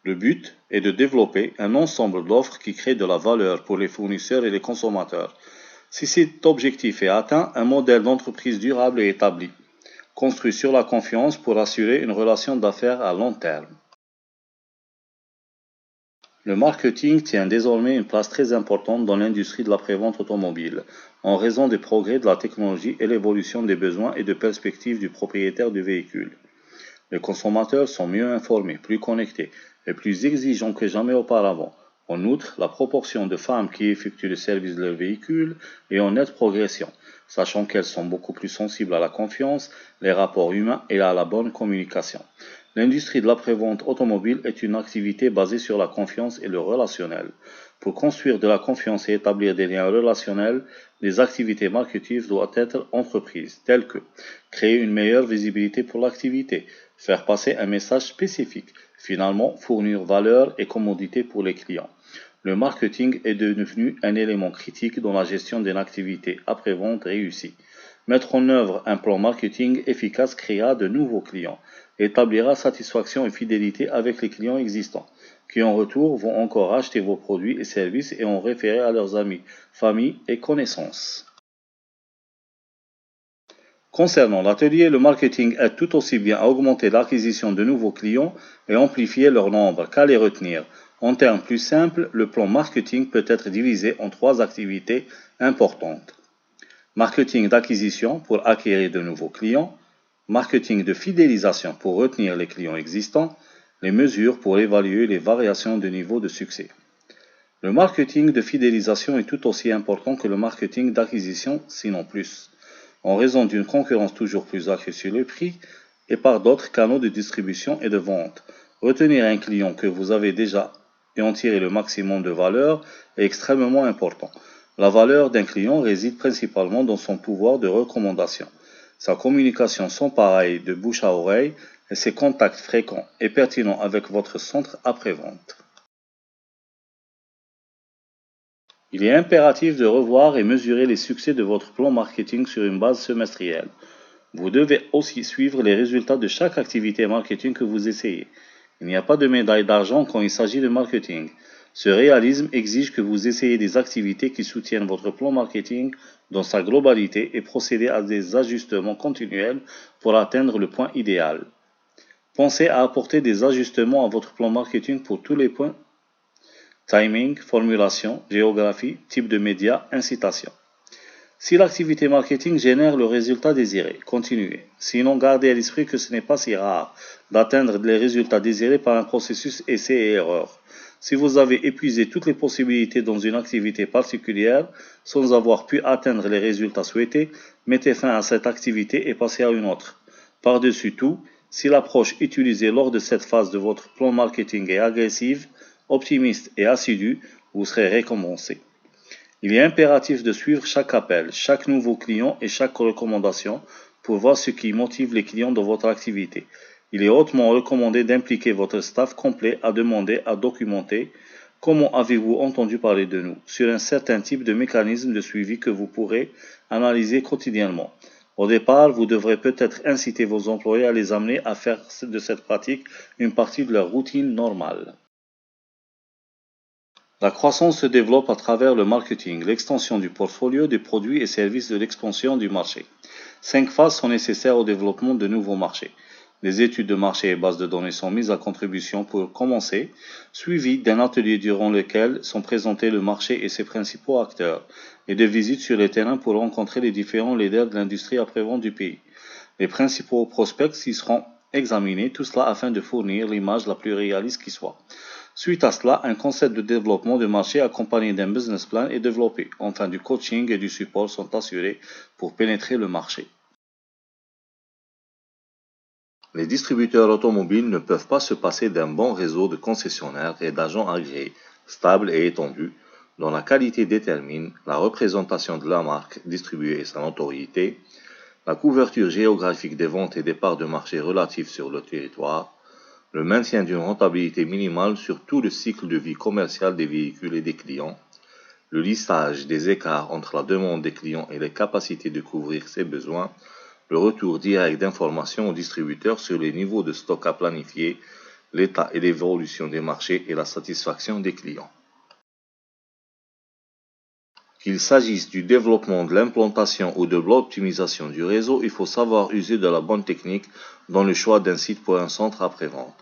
Le but est de développer un ensemble d'offres qui créent de la valeur pour les fournisseurs et les consommateurs. Si cet objectif est atteint, un modèle d'entreprise durable est établi, construit sur la confiance pour assurer une relation d'affaires à long terme. Le marketing tient désormais une place très importante dans l'industrie de l'après-vente automobile, en raison des progrès de la technologie et l'évolution des besoins et de perspectives du propriétaire du véhicule. Les consommateurs sont mieux informés, plus connectés et plus exigeants que jamais auparavant. En outre, la proportion de femmes qui effectuent le service de leur véhicule est en nette progression, sachant qu'elles sont beaucoup plus sensibles à la confiance, les rapports humains et à la bonne communication. L'industrie de l'après-vente automobile est une activité basée sur la confiance et le relationnel. Pour construire de la confiance et établir des liens relationnels, les activités marketing doivent être entreprises, telles que créer une meilleure visibilité pour l'activité, faire passer un message spécifique, finalement fournir valeur et commodité pour les clients. Le marketing est devenu un élément critique dans la gestion d'une activité après-vente réussie. Mettre en œuvre un plan marketing efficace créera de nouveaux clients, établira satisfaction et fidélité avec les clients existants, qui en retour vont encore acheter vos produits et services et en référer à leurs amis, famille et connaissances. Concernant l'atelier, le marketing aide tout aussi bien à augmenter l'acquisition de nouveaux clients et amplifier leur nombre qu'à les retenir. En termes plus simples, le plan marketing peut être divisé en 3 activités importantes. Marketing d'acquisition pour acquérir de nouveaux clients, marketing de fidélisation pour retenir les clients existants, les mesures pour évaluer les variations de niveau de succès. Le marketing de fidélisation est tout aussi important que le marketing d'acquisition, sinon plus. En raison d'une concurrence toujours plus accrue sur le prix, et par d'autres canaux de distribution et de vente. Retenir un client que vous avez déjà et en tirer le maximum de valeur est extrêmement important. La valeur d'un client réside principalement dans son pouvoir de recommandation, sa communication sans pareil de bouche à oreille et ses contacts fréquents et pertinents avec votre centre après-vente. Il est impératif de revoir et mesurer les succès de votre plan marketing sur une base semestrielle. Vous devez aussi suivre les résultats de chaque activité marketing que vous essayez. Il n'y a pas de médaille d'argent quand il s'agit de marketing. Ce réalisme exige que vous essayez des activités qui soutiennent votre plan marketing dans sa globalité et procédez à des ajustements continuels pour atteindre le point idéal. Pensez à apporter des ajustements à votre plan marketing pour tous les points: timing, formulation, géographie, type de médias, incitation. Si l'activité marketing génère le résultat désiré, continuez. Sinon, gardez à l'esprit que ce n'est pas si rare d'atteindre les résultats désirés par un processus essai et erreur. Si vous avez épuisé toutes les possibilités dans une activité particulière sans avoir pu atteindre les résultats souhaités, mettez fin à cette activité et passez à une autre. Par-dessus tout, si l'approche utilisée lors de cette phase de votre plan marketing est agressive, optimiste et assidue, vous serez récompensé. Il est impératif de suivre chaque appel, chaque nouveau client et chaque recommandation pour voir ce qui motive les clients dans votre activité. Il est hautement recommandé d'impliquer votre staff complet à demander, à documenter comment avez-vous entendu parler de nous sur un certain type de mécanisme de suivi que vous pourrez analyser quotidiennement. Au départ, vous devrez peut-être inciter vos employés à les amener à faire de cette pratique une partie de leur routine normale. La croissance se développe à travers le marketing, l'extension du portfolio des produits et services de l'expansion du marché. 5 phases sont nécessaires au développement de nouveaux marchés. Des études de marché et bases de données sont mises à contribution pour commencer, suivies d'un atelier durant lequel sont présentés le marché et ses principaux acteurs, et de visites sur le terrain pour rencontrer les différents leaders de l'industrie après-vente du pays. Les principaux prospects y seront examinés, tout cela afin de fournir l'image la plus réaliste qui soit. Suite à cela, un concept de développement de marché accompagné d'un business plan est développé. Enfin, du coaching et du support sont assurés pour pénétrer le marché. Les distributeurs automobiles ne peuvent pas se passer d'un bon réseau de concessionnaires et d'agents agréés, stables et étendus, dont la qualité détermine la représentation de la marque distribuée et sa notoriété, la couverture géographique des ventes et des parts de marché relatives sur le territoire, le maintien d'une rentabilité minimale sur tout le cycle de vie commercial des véhicules et des clients, le listage des écarts entre la demande des clients et les capacités de couvrir ses besoins, le retour direct d'informations aux distributeurs sur les niveaux de stock à planifier, l'état et l'évolution des marchés et la satisfaction des clients. Qu'il s'agisse du développement de l'implantation ou de l'optimisation du réseau, il faut savoir user de la bonne technique dans le choix d'un site pour un centre après-vente.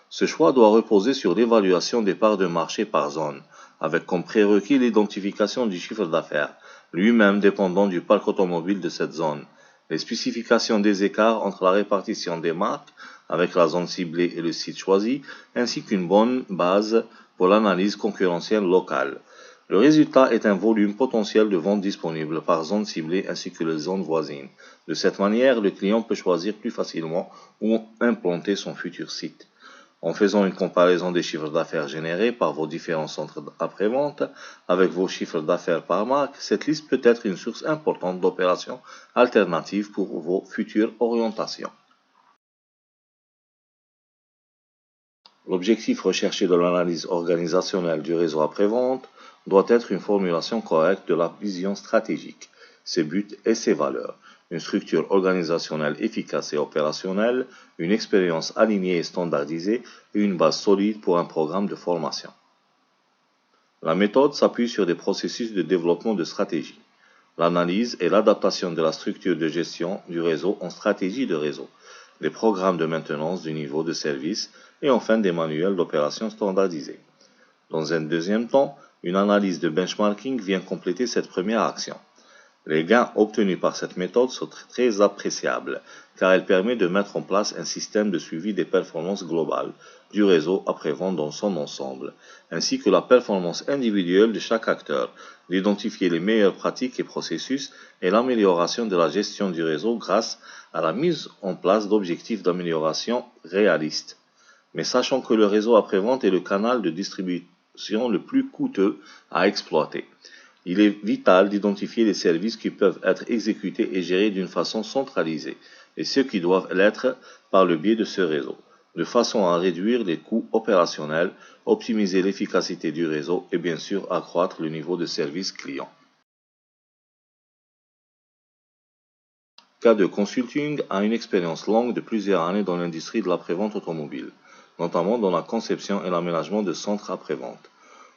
Ce choix doit reposer sur l'évaluation des parts de marché par zone, avec comme prérequis l'identification du chiffre d'affaires, lui-même dépendant du parc automobile de cette zone, les spécifications des écarts entre la répartition des marques avec la zone ciblée et le site choisi, ainsi qu'une bonne base pour l'analyse concurrentielle locale. Le résultat est un volume potentiel de vente disponible par zone ciblée ainsi que les zones voisines. De cette manière, le client peut choisir plus facilement où implanter son futur site. En faisant une comparaison des chiffres d'affaires générés par vos différents centres après-vente avec vos chiffres d'affaires par marque, cette liste peut être une source importante d'opérations alternatives pour vos futures orientations. L'objectif recherché de l'analyse organisationnelle du réseau après-vente doit être une formulation correcte de la vision stratégique, ses buts et ses valeurs, une structure organisationnelle efficace et opérationnelle, une expérience alignée et standardisée et une base solide pour un programme de formation. La méthode s'appuie sur des processus de développement de stratégie, l'analyse et l'adaptation de la structure de gestion du réseau en stratégie de réseau, les programmes de maintenance du niveau de service et enfin des manuels d'opération standardisés. Dans un deuxième temps, une analyse de benchmarking vient compléter cette première action. Les gains obtenus par cette méthode sont très appréciables, car elle permet de mettre en place un système de suivi des performances globales du réseau après-vente dans son ensemble, ainsi que la performance individuelle de chaque acteur, d'identifier les meilleures pratiques et processus et l'amélioration de la gestion du réseau grâce à la mise en place d'objectifs d'amélioration réalistes. Mais sachant que le réseau après-vente est le canal de distribution le plus coûteux à exploiter, il est vital d'identifier les services qui peuvent être exécutés et gérés d'une façon centralisée, et ceux qui doivent l'être par le biais de ce réseau, de façon à réduire les coûts opérationnels, optimiser l'efficacité du réseau et bien sûr accroître le niveau de service client. KD Consulting a une expérience longue de plusieurs années dans l'industrie de l'après-vente automobile, notamment dans la conception et l'aménagement de centres après-vente.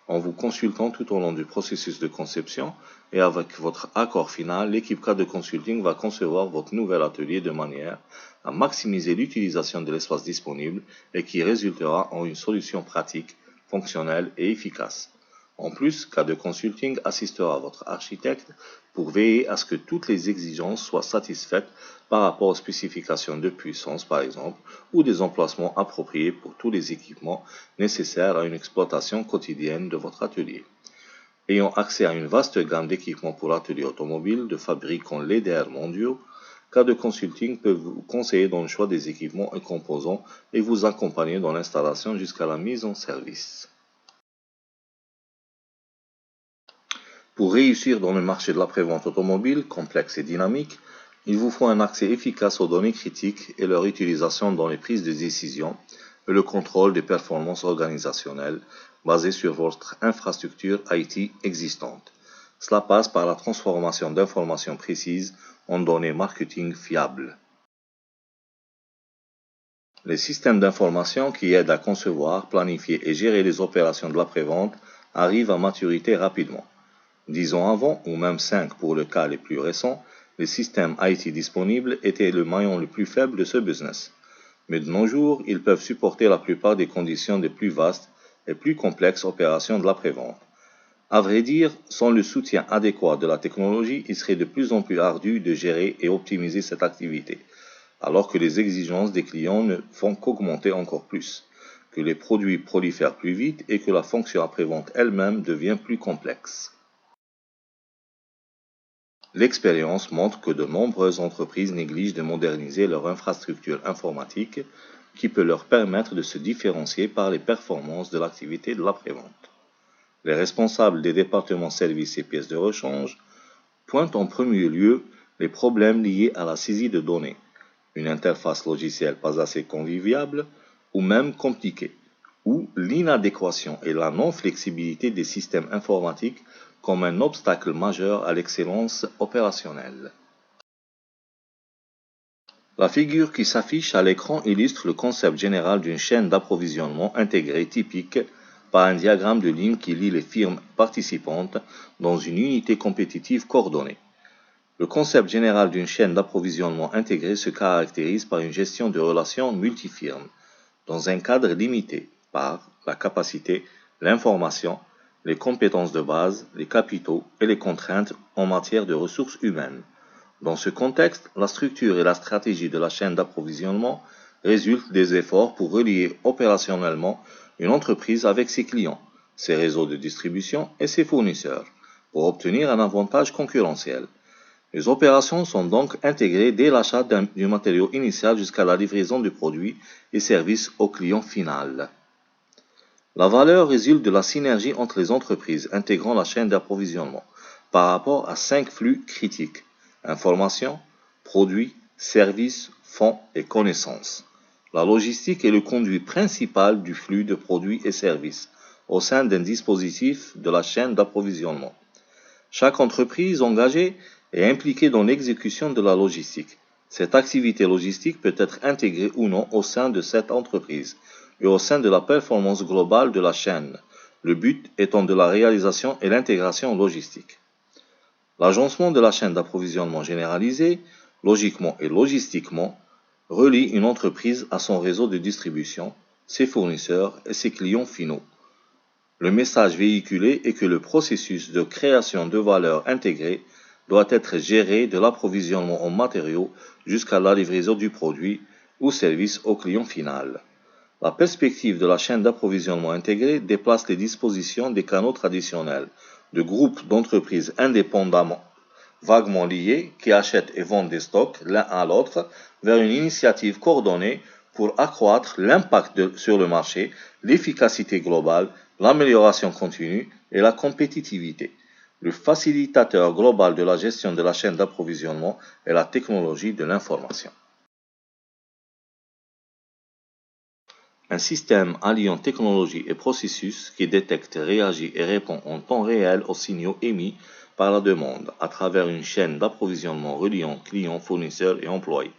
En vous consultant tout au long du processus de conception et avec votre accord final, l'équipe KD Consulting va concevoir votre nouvel atelier de manière à maximiser l'utilisation de l'espace disponible et qui résultera en une solution pratique, fonctionnelle et efficace. En plus, KD Consulting assistera votre architecte pour veiller à ce que toutes les exigences soient satisfaites par rapport aux spécifications de puissance par exemple, ou des emplacements appropriés pour tous les équipements nécessaires à une exploitation quotidienne de votre atelier. Ayant accès à une vaste gamme d'équipements pour l'atelier automobile de fabricants leaders mondiaux, KD Consulting peut vous conseiller dans le choix des équipements et composants et vous accompagner dans l'installation jusqu'à la mise en service. Pour réussir dans le marché de l'après-vente automobile, complexe et dynamique, il vous faut un accès efficace aux données critiques et leur utilisation dans les prises de décision et le contrôle des performances organisationnelles basées sur votre infrastructure IT existante. Cela passe par la transformation d'informations précises en données marketing fiables. Les systèmes d'information qui aident à concevoir, planifier et gérer les opérations de l'après-vente arrivent à maturité rapidement. 10 ans avant, ou même 5 pour le cas les plus récents, les systèmes IT disponibles étaient le maillon le plus faible de ce business. Mais de nos jours, ils peuvent supporter la plupart des conditions des plus vastes et plus complexes opérations de l'après-vente. À vrai dire, sans le soutien adéquat de la technologie, il serait de plus en plus ardu de gérer et optimiser cette activité, alors que les exigences des clients ne font qu'augmenter encore plus, que les produits prolifèrent plus vite et que la fonction après-vente elle-même devient plus complexe. L'expérience montre que de nombreuses entreprises négligent de moderniser leur infrastructure informatique qui peut leur permettre de se différencier par les performances de l'activité de l'après-vente. Les responsables des départements services et pièces de rechange pointent en premier lieu les problèmes liés à la saisie de données, une interface logicielle pas assez conviviale ou même compliquée, ou l'inadéquation et la non-flexibilité des systèmes informatiques comme un obstacle majeur à l'excellence opérationnelle. La figure qui s'affiche à l'écran illustre le concept général d'une chaîne d'approvisionnement intégrée typique par un diagramme de ligne qui lie les firmes participantes dans une unité compétitive coordonnée. Le concept général d'une chaîne d'approvisionnement intégrée se caractérise par une gestion de relations multifirmes, dans un cadre limité par la capacité, l'information, les compétences de base, les capitaux et les contraintes en matière de ressources humaines. Dans ce contexte, la structure et la stratégie de la chaîne d'approvisionnement résultent des efforts pour relier opérationnellement une entreprise avec ses clients, ses réseaux de distribution et ses fournisseurs, pour obtenir un avantage concurrentiel. Les opérations sont donc intégrées dès l'achat du matériau initial jusqu'à la livraison du produit et service au client final. La valeur résulte de la synergie entre les entreprises intégrant la chaîne d'approvisionnement par rapport à 5 flux critiques: information, produits, services, fonds et connaissances. La logistique est le conduit principal du flux de produits et services au sein d'un dispositif de la chaîne d'approvisionnement. Chaque entreprise engagée est impliquée dans l'exécution de la logistique. Cette activité logistique peut être intégrée ou non au sein de cette entreprise et au sein de la performance globale de la chaîne, le but étant de la réalisation et l'intégration logistique. L'agencement de la chaîne d'approvisionnement généralisée, logiquement et logistiquement, relie une entreprise à son réseau de distribution, ses fournisseurs et ses clients finaux. Le message véhiculé est que le processus de création de valeur intégrée doit être gérée de l'approvisionnement en matériaux jusqu'à la livraison du produit ou service au client final. La perspective de la chaîne d'approvisionnement intégrée déplace les dispositions des canaux traditionnels de groupes d'entreprises indépendamment, vaguement liés, qui achètent et vendent des stocks l'un à l'autre, vers une initiative coordonnée pour accroître l'impact sur le marché, l'efficacité globale, l'amélioration continue et la compétitivité. Le facilitateur global de la gestion de la chaîne d'approvisionnement est la technologie de l'information. Un système alliant technologie et processus qui détecte, réagit et répond en temps réel aux signaux émis par la demande à travers une chaîne d'approvisionnement reliant clients, fournisseurs et employés.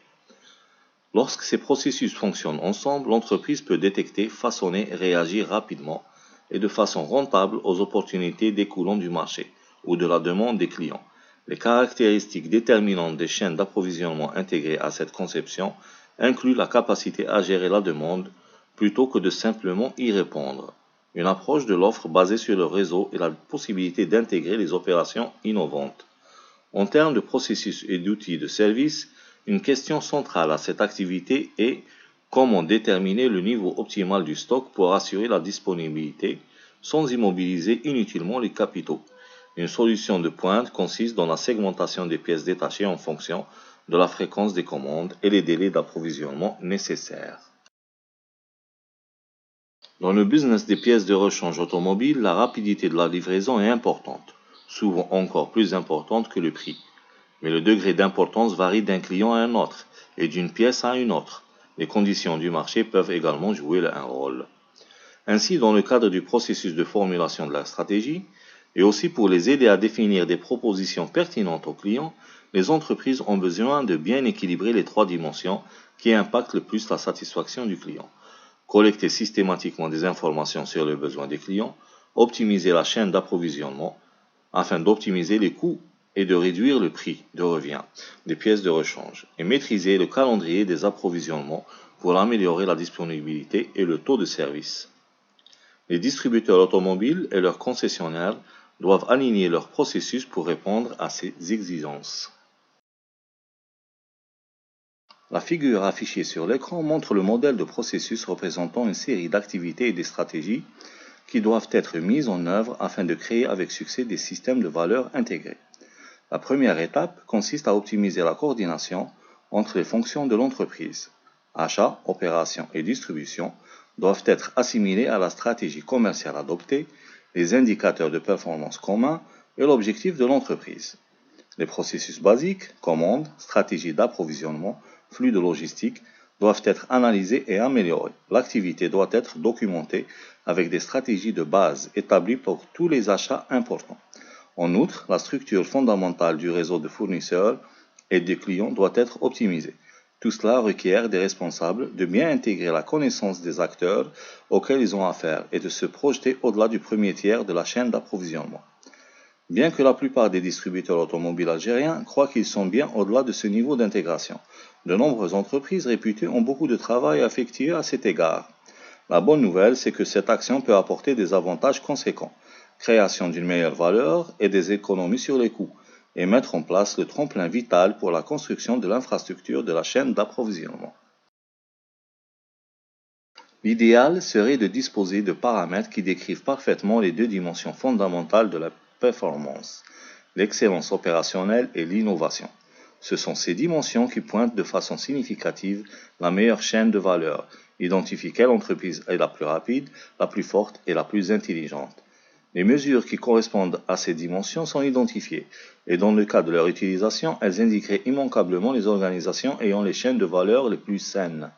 Lorsque ces processus fonctionnent ensemble, l'entreprise peut détecter, façonner et réagir rapidement et de façon rentable aux opportunités découlant du marché ou de la demande des clients. Les caractéristiques déterminantes des chaînes d'approvisionnement intégrées à cette conception incluent la capacité à gérer la demande plutôt que de simplement y répondre, une approche de l'offre basée sur le réseau et la possibilité d'intégrer les opérations innovantes. En termes de processus et d'outils de service, une question centrale à cette activité est comment déterminer le niveau optimal du stock pour assurer la disponibilité sans immobiliser inutilement les capitaux. Une solution de pointe consiste dans la segmentation des pièces détachées en fonction de la fréquence des commandes et les délais d'approvisionnement nécessaires. Dans le business des pièces de rechange automobile, la rapidité de la livraison est importante, souvent encore plus importante que le prix. Mais le degré d'importance varie d'un client à un autre et d'une pièce à une autre. Les conditions du marché peuvent également jouer un rôle. Ainsi, dans le cadre du processus de formulation de la stratégie, et aussi pour les aider à définir des propositions pertinentes aux clients, les entreprises ont besoin de bien équilibrer les trois dimensions qui impactent le plus la satisfaction du client. Collecter systématiquement des informations sur les besoins des clients, optimiser la chaîne d'approvisionnement afin d'optimiser les coûts et de réduire le prix de revient des pièces de rechange, et maîtriser le calendrier des approvisionnements pour améliorer la disponibilité et le taux de service. Les distributeurs automobiles et leurs concessionnaires doivent aligner leurs processus pour répondre à ces exigences. La figure affichée sur l'écran montre le modèle de processus représentant une série d'activités et des stratégies qui doivent être mises en œuvre afin de créer avec succès des systèmes de valeur intégrés. La première étape consiste à optimiser la coordination entre les fonctions de l'entreprise. Achat, opération et distribution doivent être assimilés à la stratégie commerciale adoptée, les indicateurs de performance communs et l'objectif de l'entreprise. Les processus basiques, commandes, stratégie d'approvisionnement, flux de logistique, doivent être analysés et améliorés. L'activité doit être documentée avec des stratégies de base établies pour tous les achats importants. En outre, la structure fondamentale du réseau de fournisseurs et de clients doit être optimisée. Tout cela requiert des responsables de bien intégrer la connaissance des acteurs auxquels ils ont affaire et de se projeter au-delà du premier tiers de la chaîne d'approvisionnement. Bien que la plupart des distributeurs automobiles algériens croient qu'ils sont bien au-delà de ce niveau d'intégration, de nombreuses entreprises réputées ont beaucoup de travail à effectuer à cet égard. La bonne nouvelle, c'est que cette action peut apporter des avantages conséquents, création d'une meilleure valeur et des économies sur les coûts, et mettre en place le tremplin vital pour la construction de l'infrastructure de la chaîne d'approvisionnement. L'idéal serait de disposer de paramètres qui décrivent parfaitement les deux dimensions fondamentales de la performance, l'excellence opérationnelle et l'innovation. Ce sont ces dimensions qui pointent de façon significative la meilleure chaîne de valeur, identifient quelle entreprise est la plus rapide, la plus forte et la plus intelligente. Les mesures qui correspondent à ces dimensions sont identifiées, et dans le cas de leur utilisation, elles indiqueraient immanquablement les organisations ayant les chaînes de valeur les plus saines.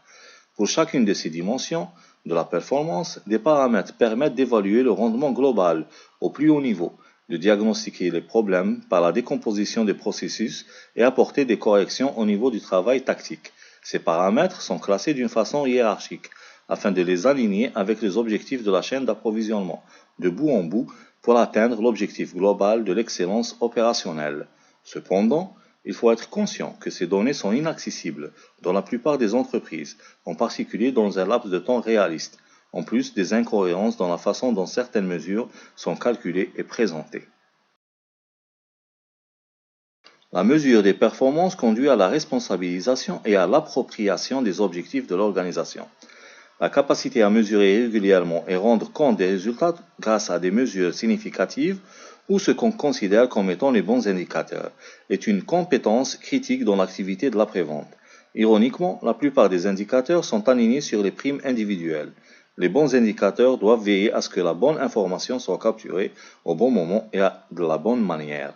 Pour chacune de ces dimensions de la performance, des paramètres permettent d'évaluer le rendement global au plus haut niveau, de diagnostiquer les problèmes par la décomposition des processus et apporter des corrections au niveau du travail tactique. Ces paramètres sont classés d'une façon hiérarchique afin de les aligner avec les objectifs de la chaîne d'approvisionnement, de bout en bout, pour atteindre l'objectif global de l'excellence opérationnelle. Cependant, il faut être conscient que ces données sont inaccessibles dans la plupart des entreprises, en particulier dans un laps de temps réaliste, en plus des incohérences dans la façon dont certaines mesures sont calculées et présentées. La mesure des performances conduit à la responsabilisation et à l'appropriation des objectifs de l'organisation. La capacité à mesurer régulièrement et rendre compte des résultats grâce à des mesures significatives ou ce qu'on considère comme étant les bons indicateurs est une compétence critique dans l'activité de l'après-vente. Ironiquement, la plupart des indicateurs sont alignés sur les primes individuelles. Les bons indicateurs doivent veiller à ce que la bonne information soit capturée au bon moment et de la bonne manière.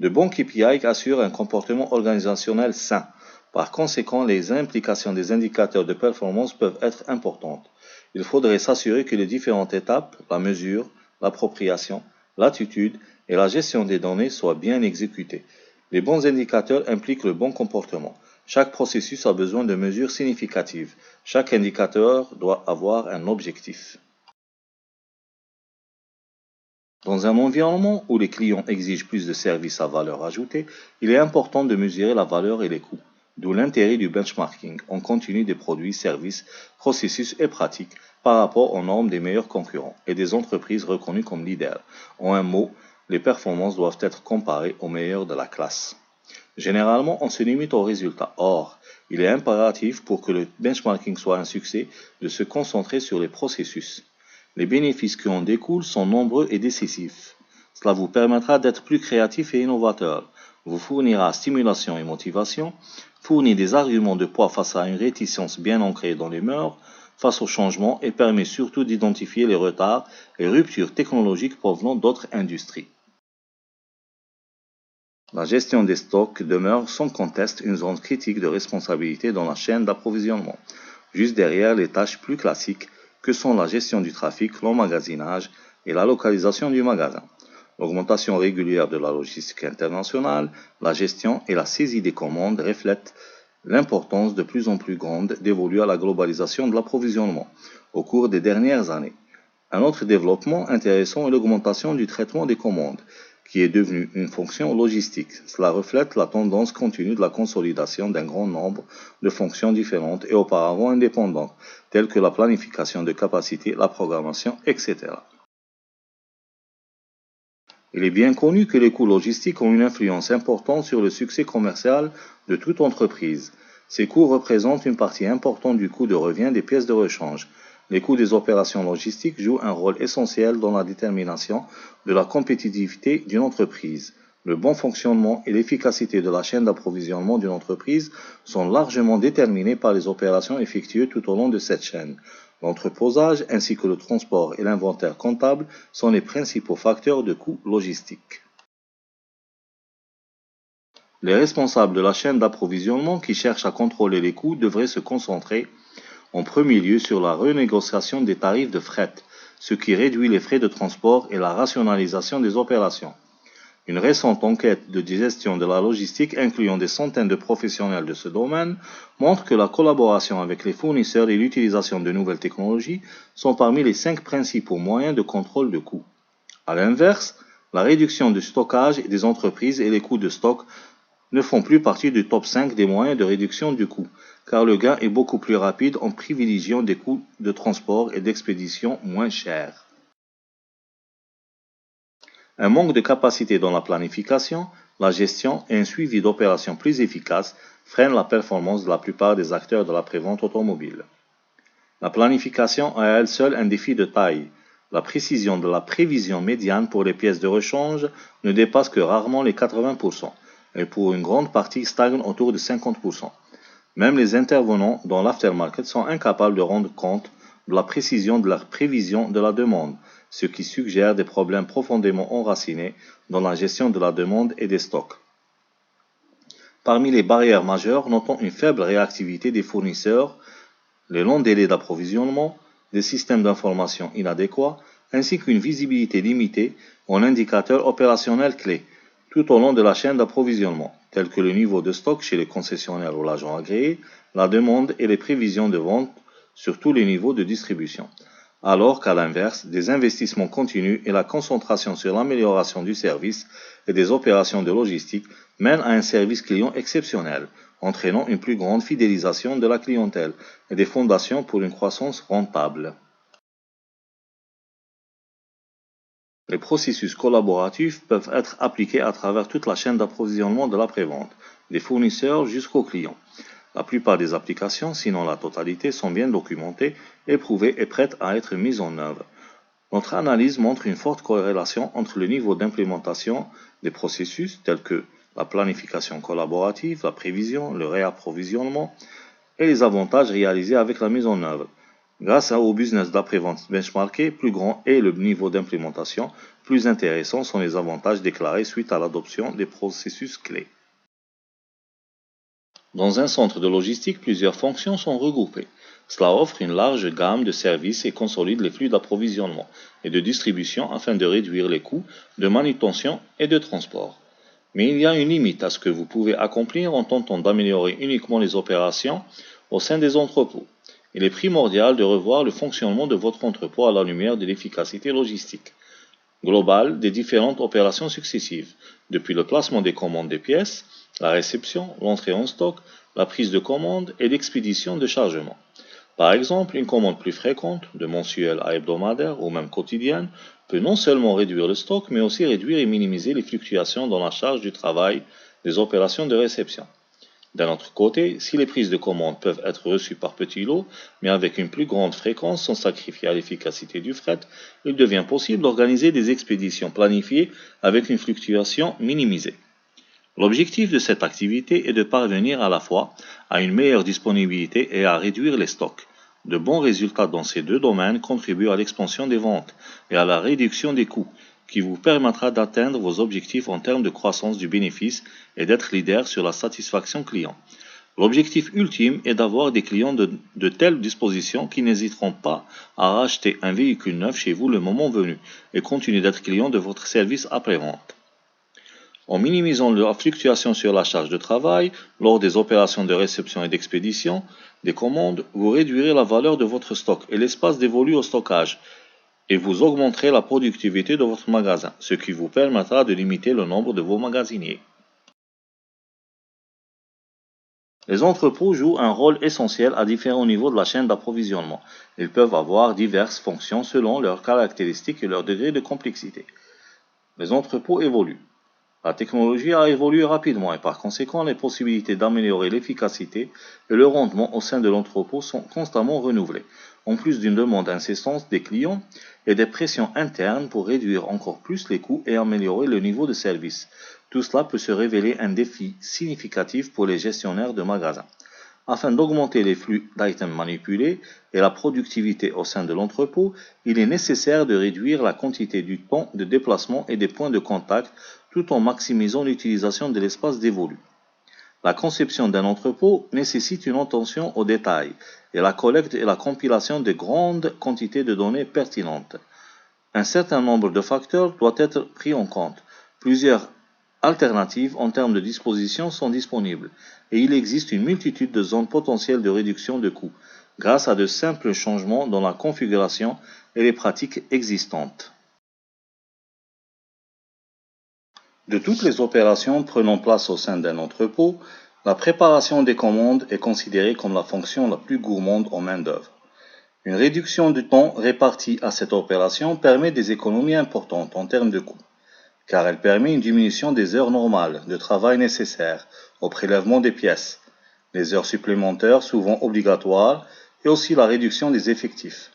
De bons KPI assurent un comportement organisationnel sain. Par conséquent, les implications des indicateurs de performance peuvent être importantes. Il faudrait s'assurer que les différentes étapes, la mesure, l'appropriation, l'attitude et la gestion des données soient bien exécutées. Les bons indicateurs impliquent le bon comportement. Chaque processus a besoin de mesures significatives. Chaque indicateur doit avoir un objectif. Dans un environnement où les clients exigent plus de services à valeur ajoutée, il est important de mesurer la valeur et les coûts. D'où l'intérêt du benchmarking en continu des produits, services, processus et pratiques par rapport aux normes des meilleurs concurrents et des entreprises reconnues comme leaders. En un mot, les performances doivent être comparées aux meilleurs de la classe. Généralement, on se limite aux résultats. Or, il est impératif pour que le benchmarking soit un succès de se concentrer sur les processus. Les bénéfices qui en découlent sont nombreux et décisifs. Cela vous permettra d'être plus créatif et innovateur, vous fournira stimulation et motivation, fournit des arguments de poids face à une réticence bien ancrée dans les mœurs, face au changement et permet surtout d'identifier les retards et ruptures technologiques provenant d'autres industries. La gestion des stocks demeure sans conteste une zone critique de responsabilité dans la chaîne d'approvisionnement, juste derrière les tâches plus classiques que sont la gestion du trafic, l'emmagasinage et la localisation du magasin. L'augmentation régulière de la logistique internationale, la gestion et la saisie des commandes reflètent l'importance de plus en plus grande dévolue à la globalisation de l'approvisionnement au cours des dernières années. Un autre développement intéressant est l'augmentation du traitement des commandes, qui est devenu une fonction logistique. Cela reflète la tendance continue de la consolidation d'un grand nombre de fonctions différentes et auparavant indépendantes, telles que la planification de capacité, la programmation, etc. Il est bien connu que les coûts logistiques ont une influence importante sur le succès commercial de toute entreprise. Ces coûts représentent une partie importante du coût de revient des pièces de rechange. Les coûts des opérations logistiques jouent un rôle essentiel dans la détermination de la compétitivité d'une entreprise. Le bon fonctionnement et l'efficacité de la chaîne d'approvisionnement d'une entreprise sont largement déterminés par les opérations effectuées tout au long de cette chaîne. L'entreposage ainsi que le transport et l'inventaire comptable sont les principaux facteurs de coûts logistiques. Les responsables de la chaîne d'approvisionnement qui cherchent à contrôler les coûts devraient se concentrer en premier lieu sur la renégociation des tarifs de fret, ce qui réduit les frais de transport et la rationalisation des opérations. Une récente enquête de gestion de la logistique incluant des centaines de professionnels de ce domaine montre que la collaboration avec les fournisseurs et l'utilisation de nouvelles technologies sont parmi les 5 principaux moyens de contrôle de coûts. A l'inverse, la réduction du stockage des entreprises et les coûts de stock ne font plus partie du top 5 des moyens de réduction du coût, car le gain est beaucoup plus rapide en privilégiant des coûts de transport et d'expédition moins chers. Un manque de capacité dans la planification, la gestion et un suivi d'opérations plus efficaces freinent la performance de la plupart des acteurs de la prévente automobile. La planification a à elle seule un défi de taille. La précision de la prévision médiane pour les pièces de rechange ne dépasse que rarement les 80%, et pour une grande partie stagne autour de 50%. Même les intervenants dans l'aftermarket sont incapables de rendre compte de la précision de leur prévision de la demande, ce qui suggère des problèmes profondément enracinés dans la gestion de la demande et des stocks. Parmi les barrières majeures, notons une faible réactivité des fournisseurs, les longs délais d'approvisionnement, des systèmes d'information inadéquats, ainsi qu'une visibilité limitée en indicateurs opérationnels clés, tout au long de la chaîne d'approvisionnement, tels que le niveau de stock chez les concessionnaires ou l'agent agréé, la demande et les prévisions de vente sur tous les niveaux de distribution. Alors qu'à l'inverse, des investissements continus et la concentration sur l'amélioration du service et des opérations de logistique mènent à un service client exceptionnel, entraînant une plus grande fidélisation de la clientèle et des fondations pour une croissance rentable. Les processus collaboratifs peuvent être appliqués à travers toute la chaîne d'approvisionnement de l'après-vente, des fournisseurs jusqu'aux clients. La plupart des applications, sinon la totalité, sont bien documentées, éprouvées et prêtes à être mises en œuvre. Notre analyse montre une forte corrélation entre le niveau d'implémentation des processus tels que la planification collaborative, la prévision, le réapprovisionnement et les avantages réalisés avec la mise en œuvre. Grâce au business d'après-vente benchmarké, plus grand est le niveau d'implémentation, plus intéressants sont les avantages déclarés suite à l'adoption des processus clés. Dans un centre de logistique, plusieurs fonctions sont regroupées. Cela offre une large gamme de services et consolide les flux d'approvisionnement et de distribution afin de réduire les coûts de manutention et de transport. Mais il y a une limite à ce que vous pouvez accomplir en tentant d'améliorer uniquement les opérations au sein des entrepôts. Il est primordial de revoir le fonctionnement de votre entrepôt à la lumière de l'efficacité logistique globale des différentes opérations successives, depuis le placement des commandes des pièces, la réception, l'entrée en stock, la prise de commande et l'expédition de chargement. Par exemple, une commande plus fréquente, de mensuelle à hebdomadaire ou même quotidienne, peut non seulement réduire le stock, mais aussi réduire et minimiser les fluctuations dans la charge du travail des opérations de réception. D'un autre côté, si les prises de commandes peuvent être reçues par petits lots, mais avec une plus grande fréquence sans sacrifier à l'efficacité du fret, il devient possible d'organiser des expéditions planifiées avec une fluctuation minimisée. L'objectif de cette activité est de parvenir à la fois à une meilleure disponibilité et à réduire les stocks. De bons résultats dans ces deux domaines contribuent à l'expansion des ventes et à la réduction des coûts, qui vous permettra d'atteindre vos objectifs en termes de croissance du bénéfice et d'être leader sur la satisfaction client. L'objectif ultime est d'avoir des clients de telle disposition qui n'hésiteront pas à racheter un véhicule neuf chez vous le moment venu et continuer d'être clients de votre service après-vente. En minimisant la fluctuation sur la charge de travail, lors des opérations de réception et d'expédition des commandes, vous réduirez la valeur de votre stock et l'espace dévolu au stockage, et vous augmenterez la productivité de votre magasin, ce qui vous permettra de limiter le nombre de vos magasiniers. Les entrepôts jouent un rôle essentiel à différents niveaux de la chaîne d'approvisionnement. Ils peuvent avoir diverses fonctions selon leurs caractéristiques et leur degré de complexité. Les entrepôts évoluent. La technologie a évolué rapidement et par conséquent les possibilités d'améliorer l'efficacité et le rendement au sein de l'entrepôt sont constamment renouvelées, en plus d'une demande incessante des clients et des pressions internes pour réduire encore plus les coûts et améliorer le niveau de service. Tout cela peut se révéler un défi significatif pour les gestionnaires de magasins. Afin d'augmenter les flux d'items manipulés et la productivité au sein de l'entrepôt, il est nécessaire de réduire la quantité du temps de déplacement et des points de contact tout en maximisant l'utilisation de l'espace dévolu. La conception d'un entrepôt nécessite une attention aux détails et la collecte et la compilation de grandes quantités de données pertinentes. Un certain nombre de facteurs doit être pris en compte. Plusieurs alternatives en termes de disposition sont disponibles et il existe une multitude de zones potentielles de réduction de coûts grâce à de simples changements dans la configuration et les pratiques existantes. De toutes les opérations prenant place au sein d'un entrepôt, la préparation des commandes est considérée comme la fonction la plus gourmande en main-d'œuvre. Une réduction du temps réparti à cette opération permet des économies importantes en termes de coûts, car elle permet une diminution des heures normales de travail nécessaires au prélèvement des pièces, les heures supplémentaires souvent obligatoires et aussi la réduction des effectifs.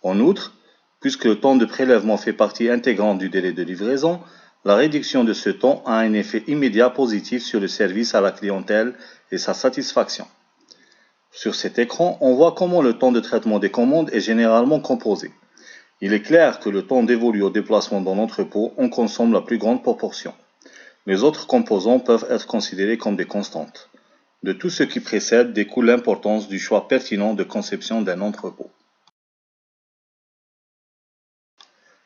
En outre, puisque le temps de prélèvement fait partie intégrante du délai de livraison, la réduction de ce temps a un effet immédiat positif sur le service à la clientèle et sa satisfaction. Sur cet écran, on voit comment le temps de traitement des commandes est généralement composé. Il est clair que le temps dévolu au déplacement dans l'entrepôt en consomme la plus grande proportion. Les autres composants peuvent être considérés comme des constantes. De tout ce qui précède découle l'importance du choix pertinent de conception d'un entrepôt.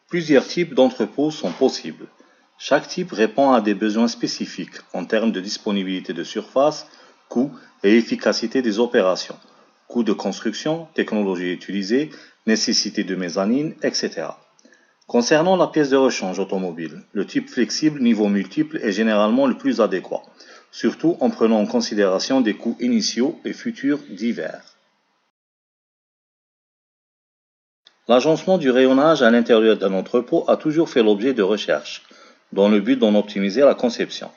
Plusieurs types d'entrepôts sont possibles. Chaque type répond à des besoins spécifiques en termes de disponibilité de surface, coût et efficacité des opérations, coût de construction, technologie utilisée, nécessité de mezzanine, etc. Concernant la pièce de rechange automobile, le type flexible niveau multiple est généralement le plus adéquat, surtout en prenant en considération des coûts initiaux et futurs divers. L'agencement du rayonnage à l'intérieur d'un entrepôt a toujours fait l'objet de recherches, dans le but d'en optimiser la conception.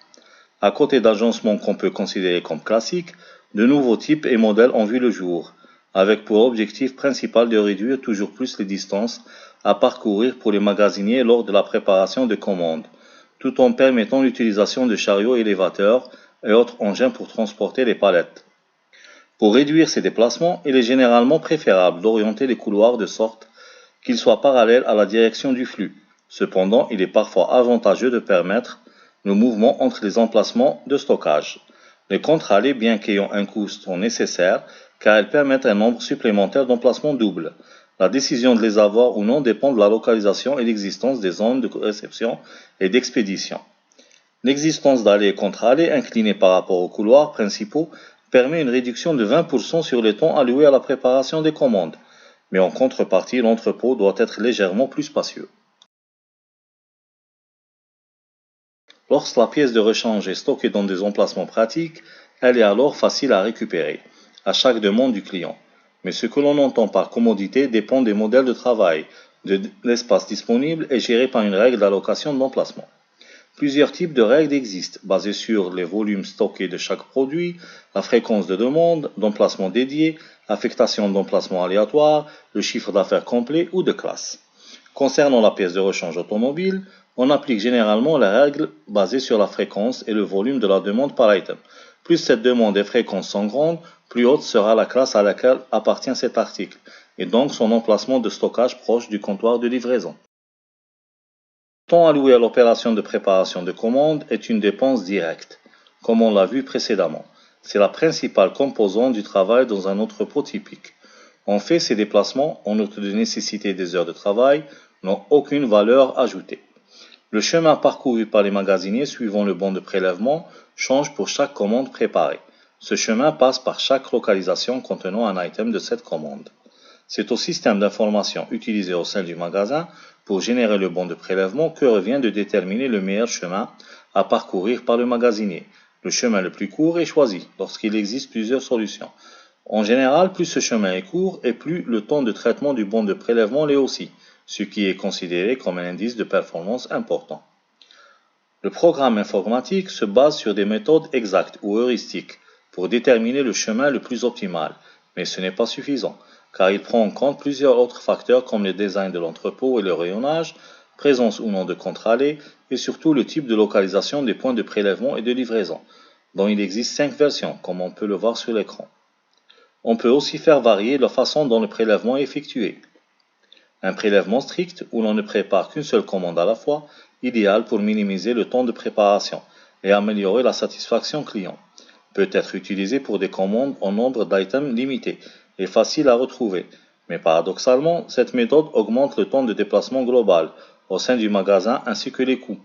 À côté d'agencements qu'on peut considérer comme classiques, de nouveaux types et modèles ont vu le jour, avec pour objectif principal de réduire toujours plus les distances à parcourir pour les magasiniers lors de la préparation de commandes, tout en permettant l'utilisation de chariots élévateurs et autres engins pour transporter les palettes. Pour réduire ces déplacements, il est généralement préférable d'orienter les couloirs de sorte qu'ils soient parallèles à la direction du flux. Cependant, il est parfois avantageux de permettre le mouvement entre les emplacements de stockage. Les contre-allées, bien qu'ayant un coût, sont nécessaires car elles permettent un nombre supplémentaire d'emplacements doubles. La décision de les avoir ou non dépend de la localisation et l'existence des zones de réception et d'expédition. L'existence d'allées et contre-allées inclinées par rapport aux couloirs principaux permet une réduction de 20% sur les temps alloués à la préparation des commandes, mais en contrepartie, l'entrepôt doit être légèrement plus spacieux. Lorsque la pièce de rechange est stockée dans des emplacements pratiques, elle est alors facile à récupérer, à chaque demande du client. Mais ce que l'on entend par commodité dépend des modèles de travail, de l'espace disponible et géré par une règle d'allocation de l'emplacement. Plusieurs types de règles existent, basées sur les volumes stockés de chaque produit, la fréquence de demande, d'emplacement dédié, affectation d'emplacement aléatoire, le chiffre d'affaires complet ou de classe. Concernant la pièce de rechange automobile, on applique généralement la règle basée sur la fréquence et le volume de la demande par item. Plus cette demande et fréquence sont grandes, plus haute sera la classe à laquelle appartient cet article, et donc son emplacement de stockage proche du comptoir de livraison. Le temps alloué à l'opération de préparation de commande est une dépense directe, comme on l'a vu précédemment. C'est la principale composante du travail dans un entrepôt typique. En fait, ces déplacements, en outre de nécessiter des heures de travail, n'ont aucune valeur ajoutée. Le chemin parcouru par les magasiniers suivant le bon de prélèvement change pour chaque commande préparée. Ce chemin passe par chaque localisation contenant un item de cette commande. C'est au système d'information utilisé au sein du magasin pour générer le bon de prélèvement que revient de déterminer le meilleur chemin à parcourir par le magasinier. Le chemin le plus court est choisi lorsqu'il existe plusieurs solutions. En général, plus ce chemin est court et plus le temps de traitement du bon de prélèvement l'est aussi, ce qui est considéré comme un indice de performance important. Le programme informatique se base sur des méthodes exactes ou heuristiques pour déterminer le chemin le plus optimal, mais ce n'est pas suffisant, car il prend en compte plusieurs autres facteurs comme le design de l'entrepôt et le rayonnage, présence ou non de contre-allées, et surtout le type de localisation des points de prélèvement et de livraison, dont il existe 5 versions, comme on peut le voir sur l'écran. On peut aussi faire varier la façon dont le prélèvement est effectué. Un prélèvement strict où l'on ne prépare qu'une seule commande à la fois, idéal pour minimiser le temps de préparation et améliorer la satisfaction client. Peut être utilisé pour des commandes en nombre d'items limité et facile à retrouver, mais paradoxalement, cette méthode augmente le temps de déplacement global au sein du magasin ainsi que les coûts.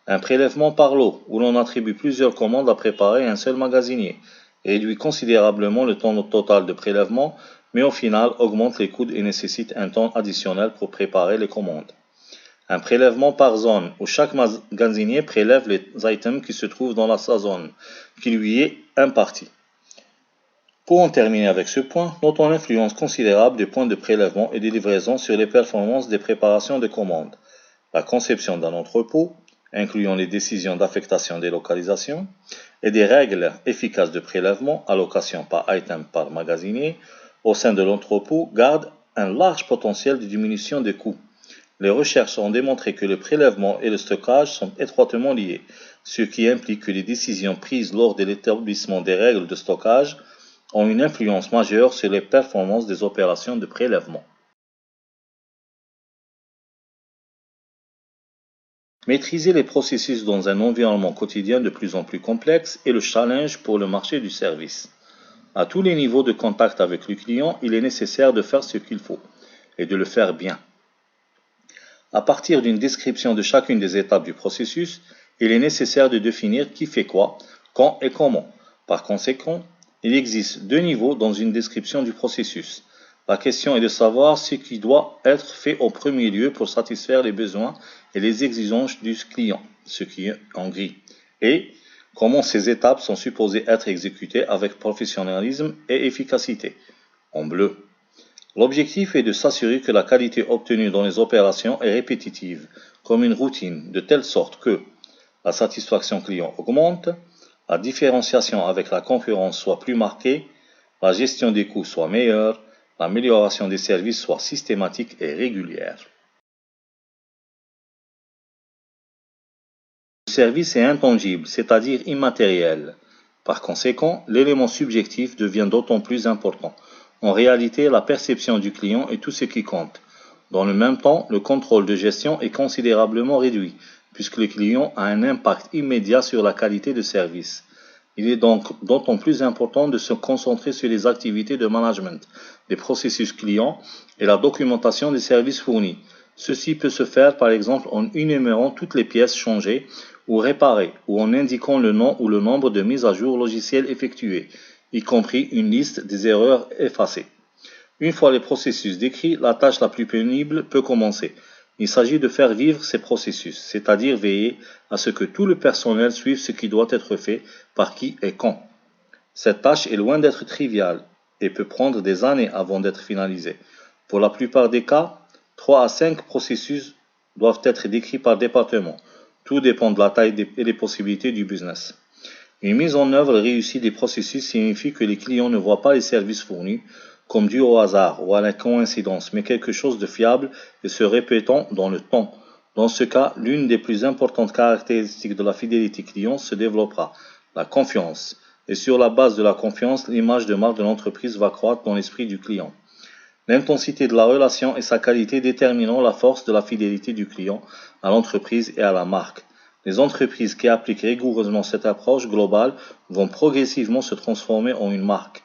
Un prélèvement par lot où l'on attribue plusieurs commandes à préparer à un seul magasinier réduit considérablement le temps total de prélèvement, mais au final augmente les coûts et nécessite un temps additionnel pour préparer les commandes. Un prélèvement par zone, où chaque magasinier prélève les items qui se trouvent dans sa zone, qui lui est impartie. Pour en terminer avec ce point, notons l'influence considérable des points de prélèvement et de livraison sur les performances des préparations de commandes. La conception d'un entrepôt, incluant les décisions d'affectation des localisations, et des règles efficaces de prélèvement, allocation par item par magasinier, au sein de l'entrepôt, garde un large potentiel de diminution des coûts. Les recherches ont démontré que le prélèvement et le stockage sont étroitement liés, ce qui implique que les décisions prises lors de l'établissement des règles de stockage ont une influence majeure sur les performances des opérations de prélèvement. Maîtriser les processus dans un environnement quotidien de plus en plus complexe est le challenge pour le marché du service. À tous les niveaux de contact avec le client, il est nécessaire de faire ce qu'il faut, et de le faire bien. À partir d'une description de chacune des étapes du processus, il est nécessaire de définir qui fait quoi, quand et comment. Par conséquent, il existe 2 niveaux dans une description du processus. La question est de savoir ce qui doit être fait au premier lieu pour satisfaire les besoins et les exigences du client, ce qui est en gris, et comment ces étapes sont supposées être exécutées avec professionnalisme et efficacité, en bleu. L'objectif est de s'assurer que la qualité obtenue dans les opérations est répétitive, comme une routine, de telle sorte que la satisfaction client augmente, la différenciation avec la concurrence soit plus marquée, la gestion des coûts soit meilleure, l'amélioration des services soit systématique et régulière. Le service est intangible, c'est-à-dire immatériel. Par conséquent, l'élément subjectif devient d'autant plus important. En réalité, la perception du client est tout ce qui compte. Dans le même temps, le contrôle de gestion est considérablement réduit, puisque le client a un impact immédiat sur la qualité de service. Il est donc d'autant plus important de se concentrer sur les activités de management, des processus clients et la documentation des services fournis. Ceci peut se faire par exemple en énumérant toutes les pièces changées ou réparées, ou en indiquant le nom ou le nombre de mises à jour logicielles effectuées, y compris une liste des erreurs effacées. Une fois les processus décrits, la tâche la plus pénible peut commencer. Il s'agit de faire vivre ces processus, c'est-à-dire veiller à ce que tout le personnel suive ce qui doit être fait, par qui et quand. Cette tâche est loin d'être triviale et peut prendre des années avant d'être finalisée. Pour la plupart des cas, 3 à 5 processus doivent être décrits par département. Tout dépend de la taille et des possibilités du business. Une mise en œuvre réussie des processus signifie que les clients ne voient pas les services fournis comme dû au hasard ou à la coïncidence, mais quelque chose de fiable et se répétant dans le temps. Dans ce cas, l'une des plus importantes caractéristiques de la fidélité client se développera, la confiance. Et sur la base de la confiance, l'image de marque de l'entreprise va croître dans l'esprit du client. L'intensité de la relation et sa qualité déterminant la force de la fidélité du client à l'entreprise et à la marque. Les entreprises qui appliquent rigoureusement cette approche globale vont progressivement se transformer en une marque.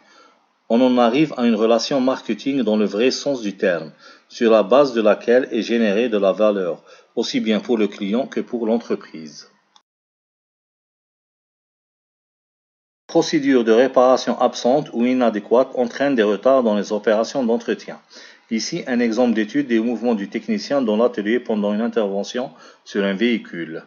On en arrive à une relation marketing dans le vrai sens du terme, sur la base de laquelle est générée de la valeur, aussi bien pour le client que pour l'entreprise. Procédure de réparation absente ou inadéquate entraîne des retards dans les opérations d'entretien. Ici, un exemple d'étude des mouvements du technicien dans l'atelier pendant une intervention sur un véhicule.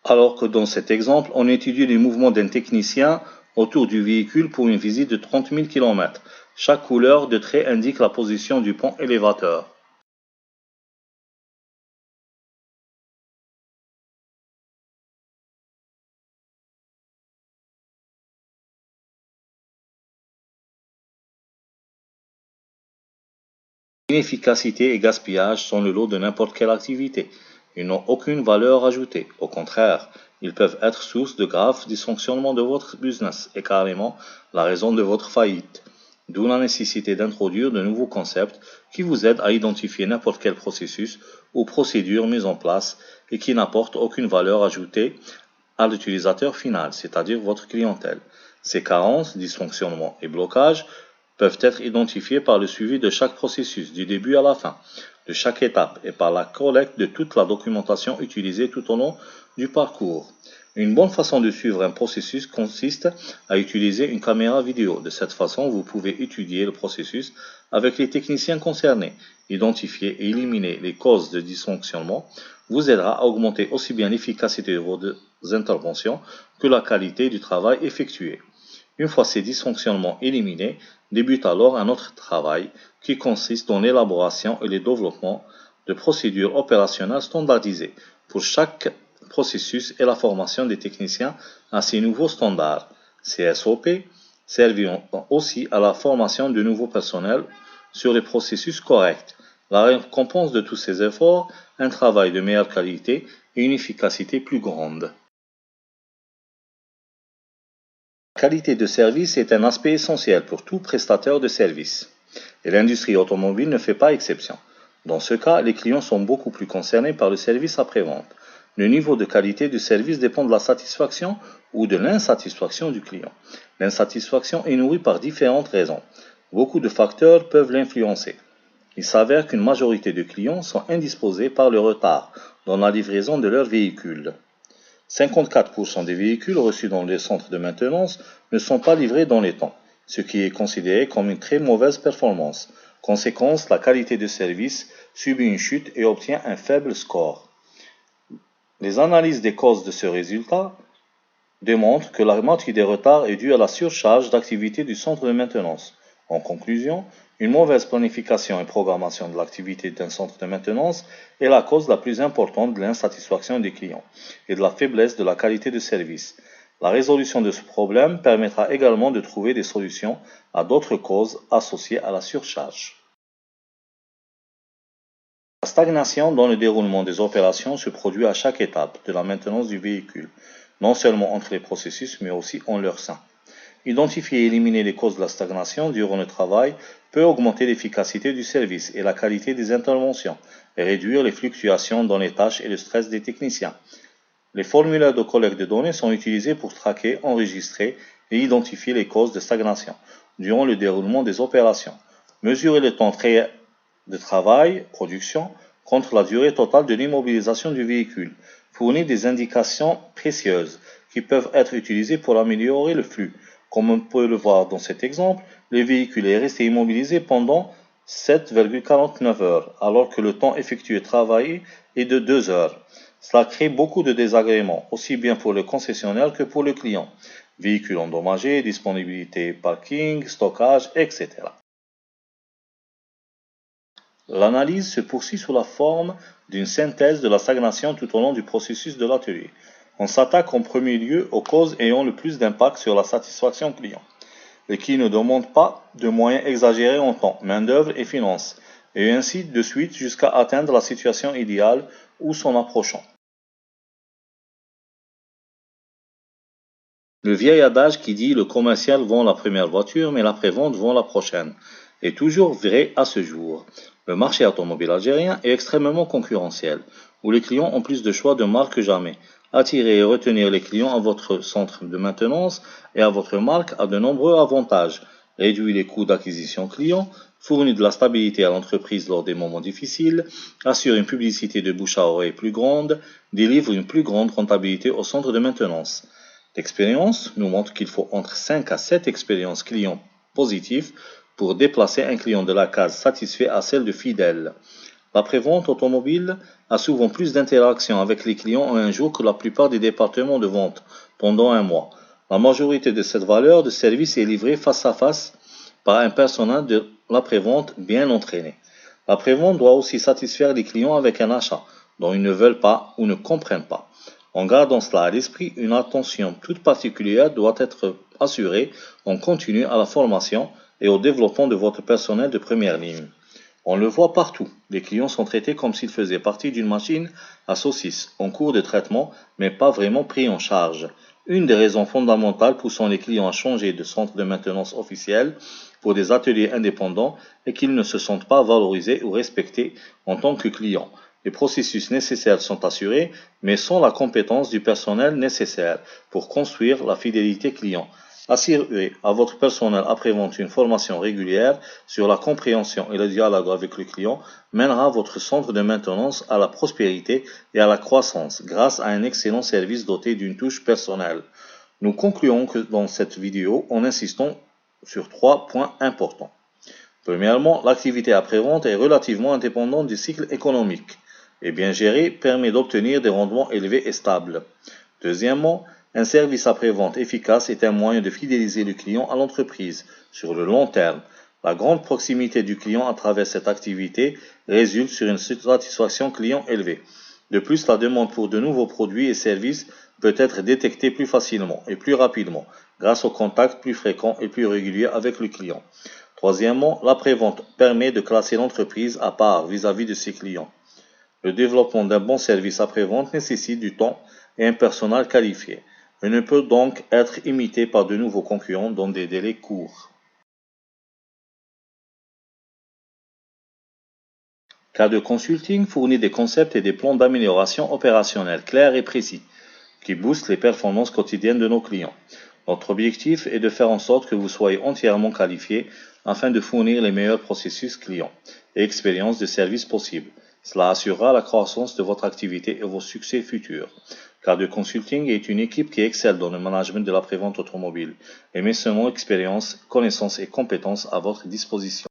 Alors que dans cet exemple, on étudie les mouvements d'un technicien autour du véhicule pour une visite de 30 000 km. Chaque couleur de trait indique la position du pont élévateur. Inefficacité et gaspillage sont le lot de n'importe quelle activité. Ils n'ont aucune valeur ajoutée. Au contraire, ils peuvent être source de graves dysfonctionnements de votre business et carrément la raison de votre faillite. D'où la nécessité d'introduire de nouveaux concepts qui vous aident à identifier n'importe quel processus ou procédure mise en place et qui n'apportent aucune valeur ajoutée à l'utilisateur final, c'est-à-dire votre clientèle. Ces carences, dysfonctionnements et blocages peuvent être identifiés par le suivi de chaque processus, du début à la fin, de chaque étape et par la collecte de toute la documentation utilisée tout au long du parcours. Une bonne façon de suivre un processus consiste à utiliser une caméra vidéo. De cette façon, vous pouvez étudier le processus avec les techniciens concernés. Identifier et éliminer les causes de dysfonctionnement vous aidera à augmenter aussi bien l'efficacité de vos interventions que la qualité du travail effectué. Une fois ces dysfonctionnements éliminés, débute alors un autre travail qui consiste dans l'élaboration et le développement de procédures opérationnelles standardisées pour chaque processus et la formation des techniciens à ces nouveaux standards. Ces SOP serviront aussi à la formation de nouveaux personnels sur les processus corrects. La récompense de tous ces efforts, un travail de meilleure qualité et une efficacité plus grande. La qualité de service est un aspect essentiel pour tout prestataire de service, et l'industrie automobile ne fait pas exception. Dans ce cas, les clients sont beaucoup plus concernés par le service après-vente. Le niveau de qualité du service dépend de la satisfaction ou de l'insatisfaction du client. L'insatisfaction est nourrie par différentes raisons. Beaucoup de facteurs peuvent l'influencer. Il s'avère qu'une majorité de clients sont indisposés par le retard dans la livraison de leurs véhicules. 54% des véhicules reçus dans les centres de maintenance ne sont pas livrés dans les temps. ce qui est considéré comme une très mauvaise performance. Conséquence, la qualité de service subit une chute et obtient un faible score. Les analyses des causes de ce résultat démontrent que la moitié des retards est due à la surcharge d'activité du centre de maintenance. En conclusion, une mauvaise planification et programmation de l'activité d'un centre de maintenance est la cause la plus importante de l'insatisfaction des clients et de la faiblesse de la qualité de service. La résolution de ce problème permettra également de trouver des solutions à d'autres causes associées à la surcharge. La stagnation dans le déroulement des opérations se produit à chaque étape de la maintenance du véhicule, non seulement entre les processus mais aussi en leur sein. Identifier et éliminer les causes de la stagnation durant le travail peut augmenter l'efficacité du service et la qualité des interventions et réduire les fluctuations dans les tâches et le stress des techniciens. Les formulaires de collecte de données sont utilisés pour traquer, enregistrer et identifier les causes de stagnation durant le déroulement des opérations. Mesurer le temps réel de travail, production, contre la durée totale de l'immobilisation du véhicule fournit des indications précieuses qui peuvent être utilisées pour améliorer le flux. Comme on peut le voir dans cet exemple, le véhicule est resté immobilisé pendant 7,49 heures, alors que le temps effectué travaillé est de 2 heures. Cela crée beaucoup de désagréments, aussi bien pour le concessionnaire que pour le client. Véhicule endommagé, disponibilité parking, stockage, etc. L'analyse se poursuit sous la forme d'une synthèse de la stagnation tout au long du processus de l'atelier. On s'attaque en premier lieu aux causes ayant le plus d'impact sur la satisfaction client, et qui ne demandent pas de moyens exagérés en temps, main-d'œuvre et finances, et ainsi de suite jusqu'à atteindre la situation idéale ou s'en approchant. Le vieil adage qui dit « le commercial vend la première voiture, mais l'après-vente vend la prochaine » est toujours vrai à ce jour. Le marché automobile algérien est extrêmement concurrentiel, où les clients ont plus de choix de marques que jamais. Attirer et retenir les clients à votre centre de maintenance et à votre marque a de nombreux avantages. Réduit les coûts d'acquisition client, fournit de la stabilité à l'entreprise lors des moments difficiles, assure une publicité de bouche à oreille plus grande, délivre une plus grande rentabilité au centre de maintenance. L'expérience nous montre qu'il faut entre 5 à 7 expériences clients positives pour déplacer un client de la case satisfait à celle de fidèle. L'après-vente automobile a souvent plus d'interactions avec les clients en un jour que la plupart des départements de vente pendant un mois. La majorité de cette valeur de service est livrée face à face par un personnel de l'après-vente bien entraîné. L'après-vente doit aussi satisfaire les clients avec un achat dont ils ne veulent pas ou ne comprennent pas. En gardant cela à l'esprit, une attention toute particulière doit être assurée en continu à la formation et au développement de votre personnel de première ligne. On le voit partout, les clients sont traités comme s'ils faisaient partie d'une machine à saucisses, en cours de traitement, mais pas vraiment pris en charge. Une des raisons fondamentales poussant les clients à changer de centre de maintenance officiel pour des ateliers indépendants est qu'ils ne se sentent pas valorisés ou respectés en tant que clients. Les processus nécessaires sont assurés, mais sans la compétence du personnel nécessaire pour construire la fidélité client. Assurez à votre personnel après-vente une formation régulière sur la compréhension et le dialogue avec le client mènera votre centre de maintenance à la prospérité et à la croissance grâce à un excellent service doté d'une touche personnelle. Nous concluons dans cette vidéo en insistant sur 3 points importants. Premièrement, l'activité après-vente est relativement indépendante du cycle économique et bien gérée permet d'obtenir des rendements élevés et stables. Deuxièmement, un service après-vente efficace est un moyen de fidéliser le client à l'entreprise sur le long terme. La grande proximité du client à travers cette activité résulte sur une satisfaction client élevée. De plus, la demande pour de nouveaux produits et services peut être détectée plus facilement et plus rapidement grâce au contact plus fréquent et plus régulier avec le client. Troisièmement, l'après-vente permet de classer l'entreprise à part vis-à-vis de ses clients. Le développement d'un bon service après-vente nécessite du temps et un personnel qualifié, et ne peut donc être imité par de nouveaux concurrents dans des délais courts. KD Consulting fournit des concepts et des plans d'amélioration opérationnelle clairs et précis, qui boostent les performances quotidiennes de nos clients. Notre objectif est de faire en sorte que vous soyez entièrement qualifié afin de fournir les meilleurs processus clients et expériences de service possibles. Cela assurera la croissance de votre activité et vos succès futurs. K2 Consulting est une équipe qui excelle dans le management de la prévente automobile et met selon expérience, connaissances et compétences à votre disposition.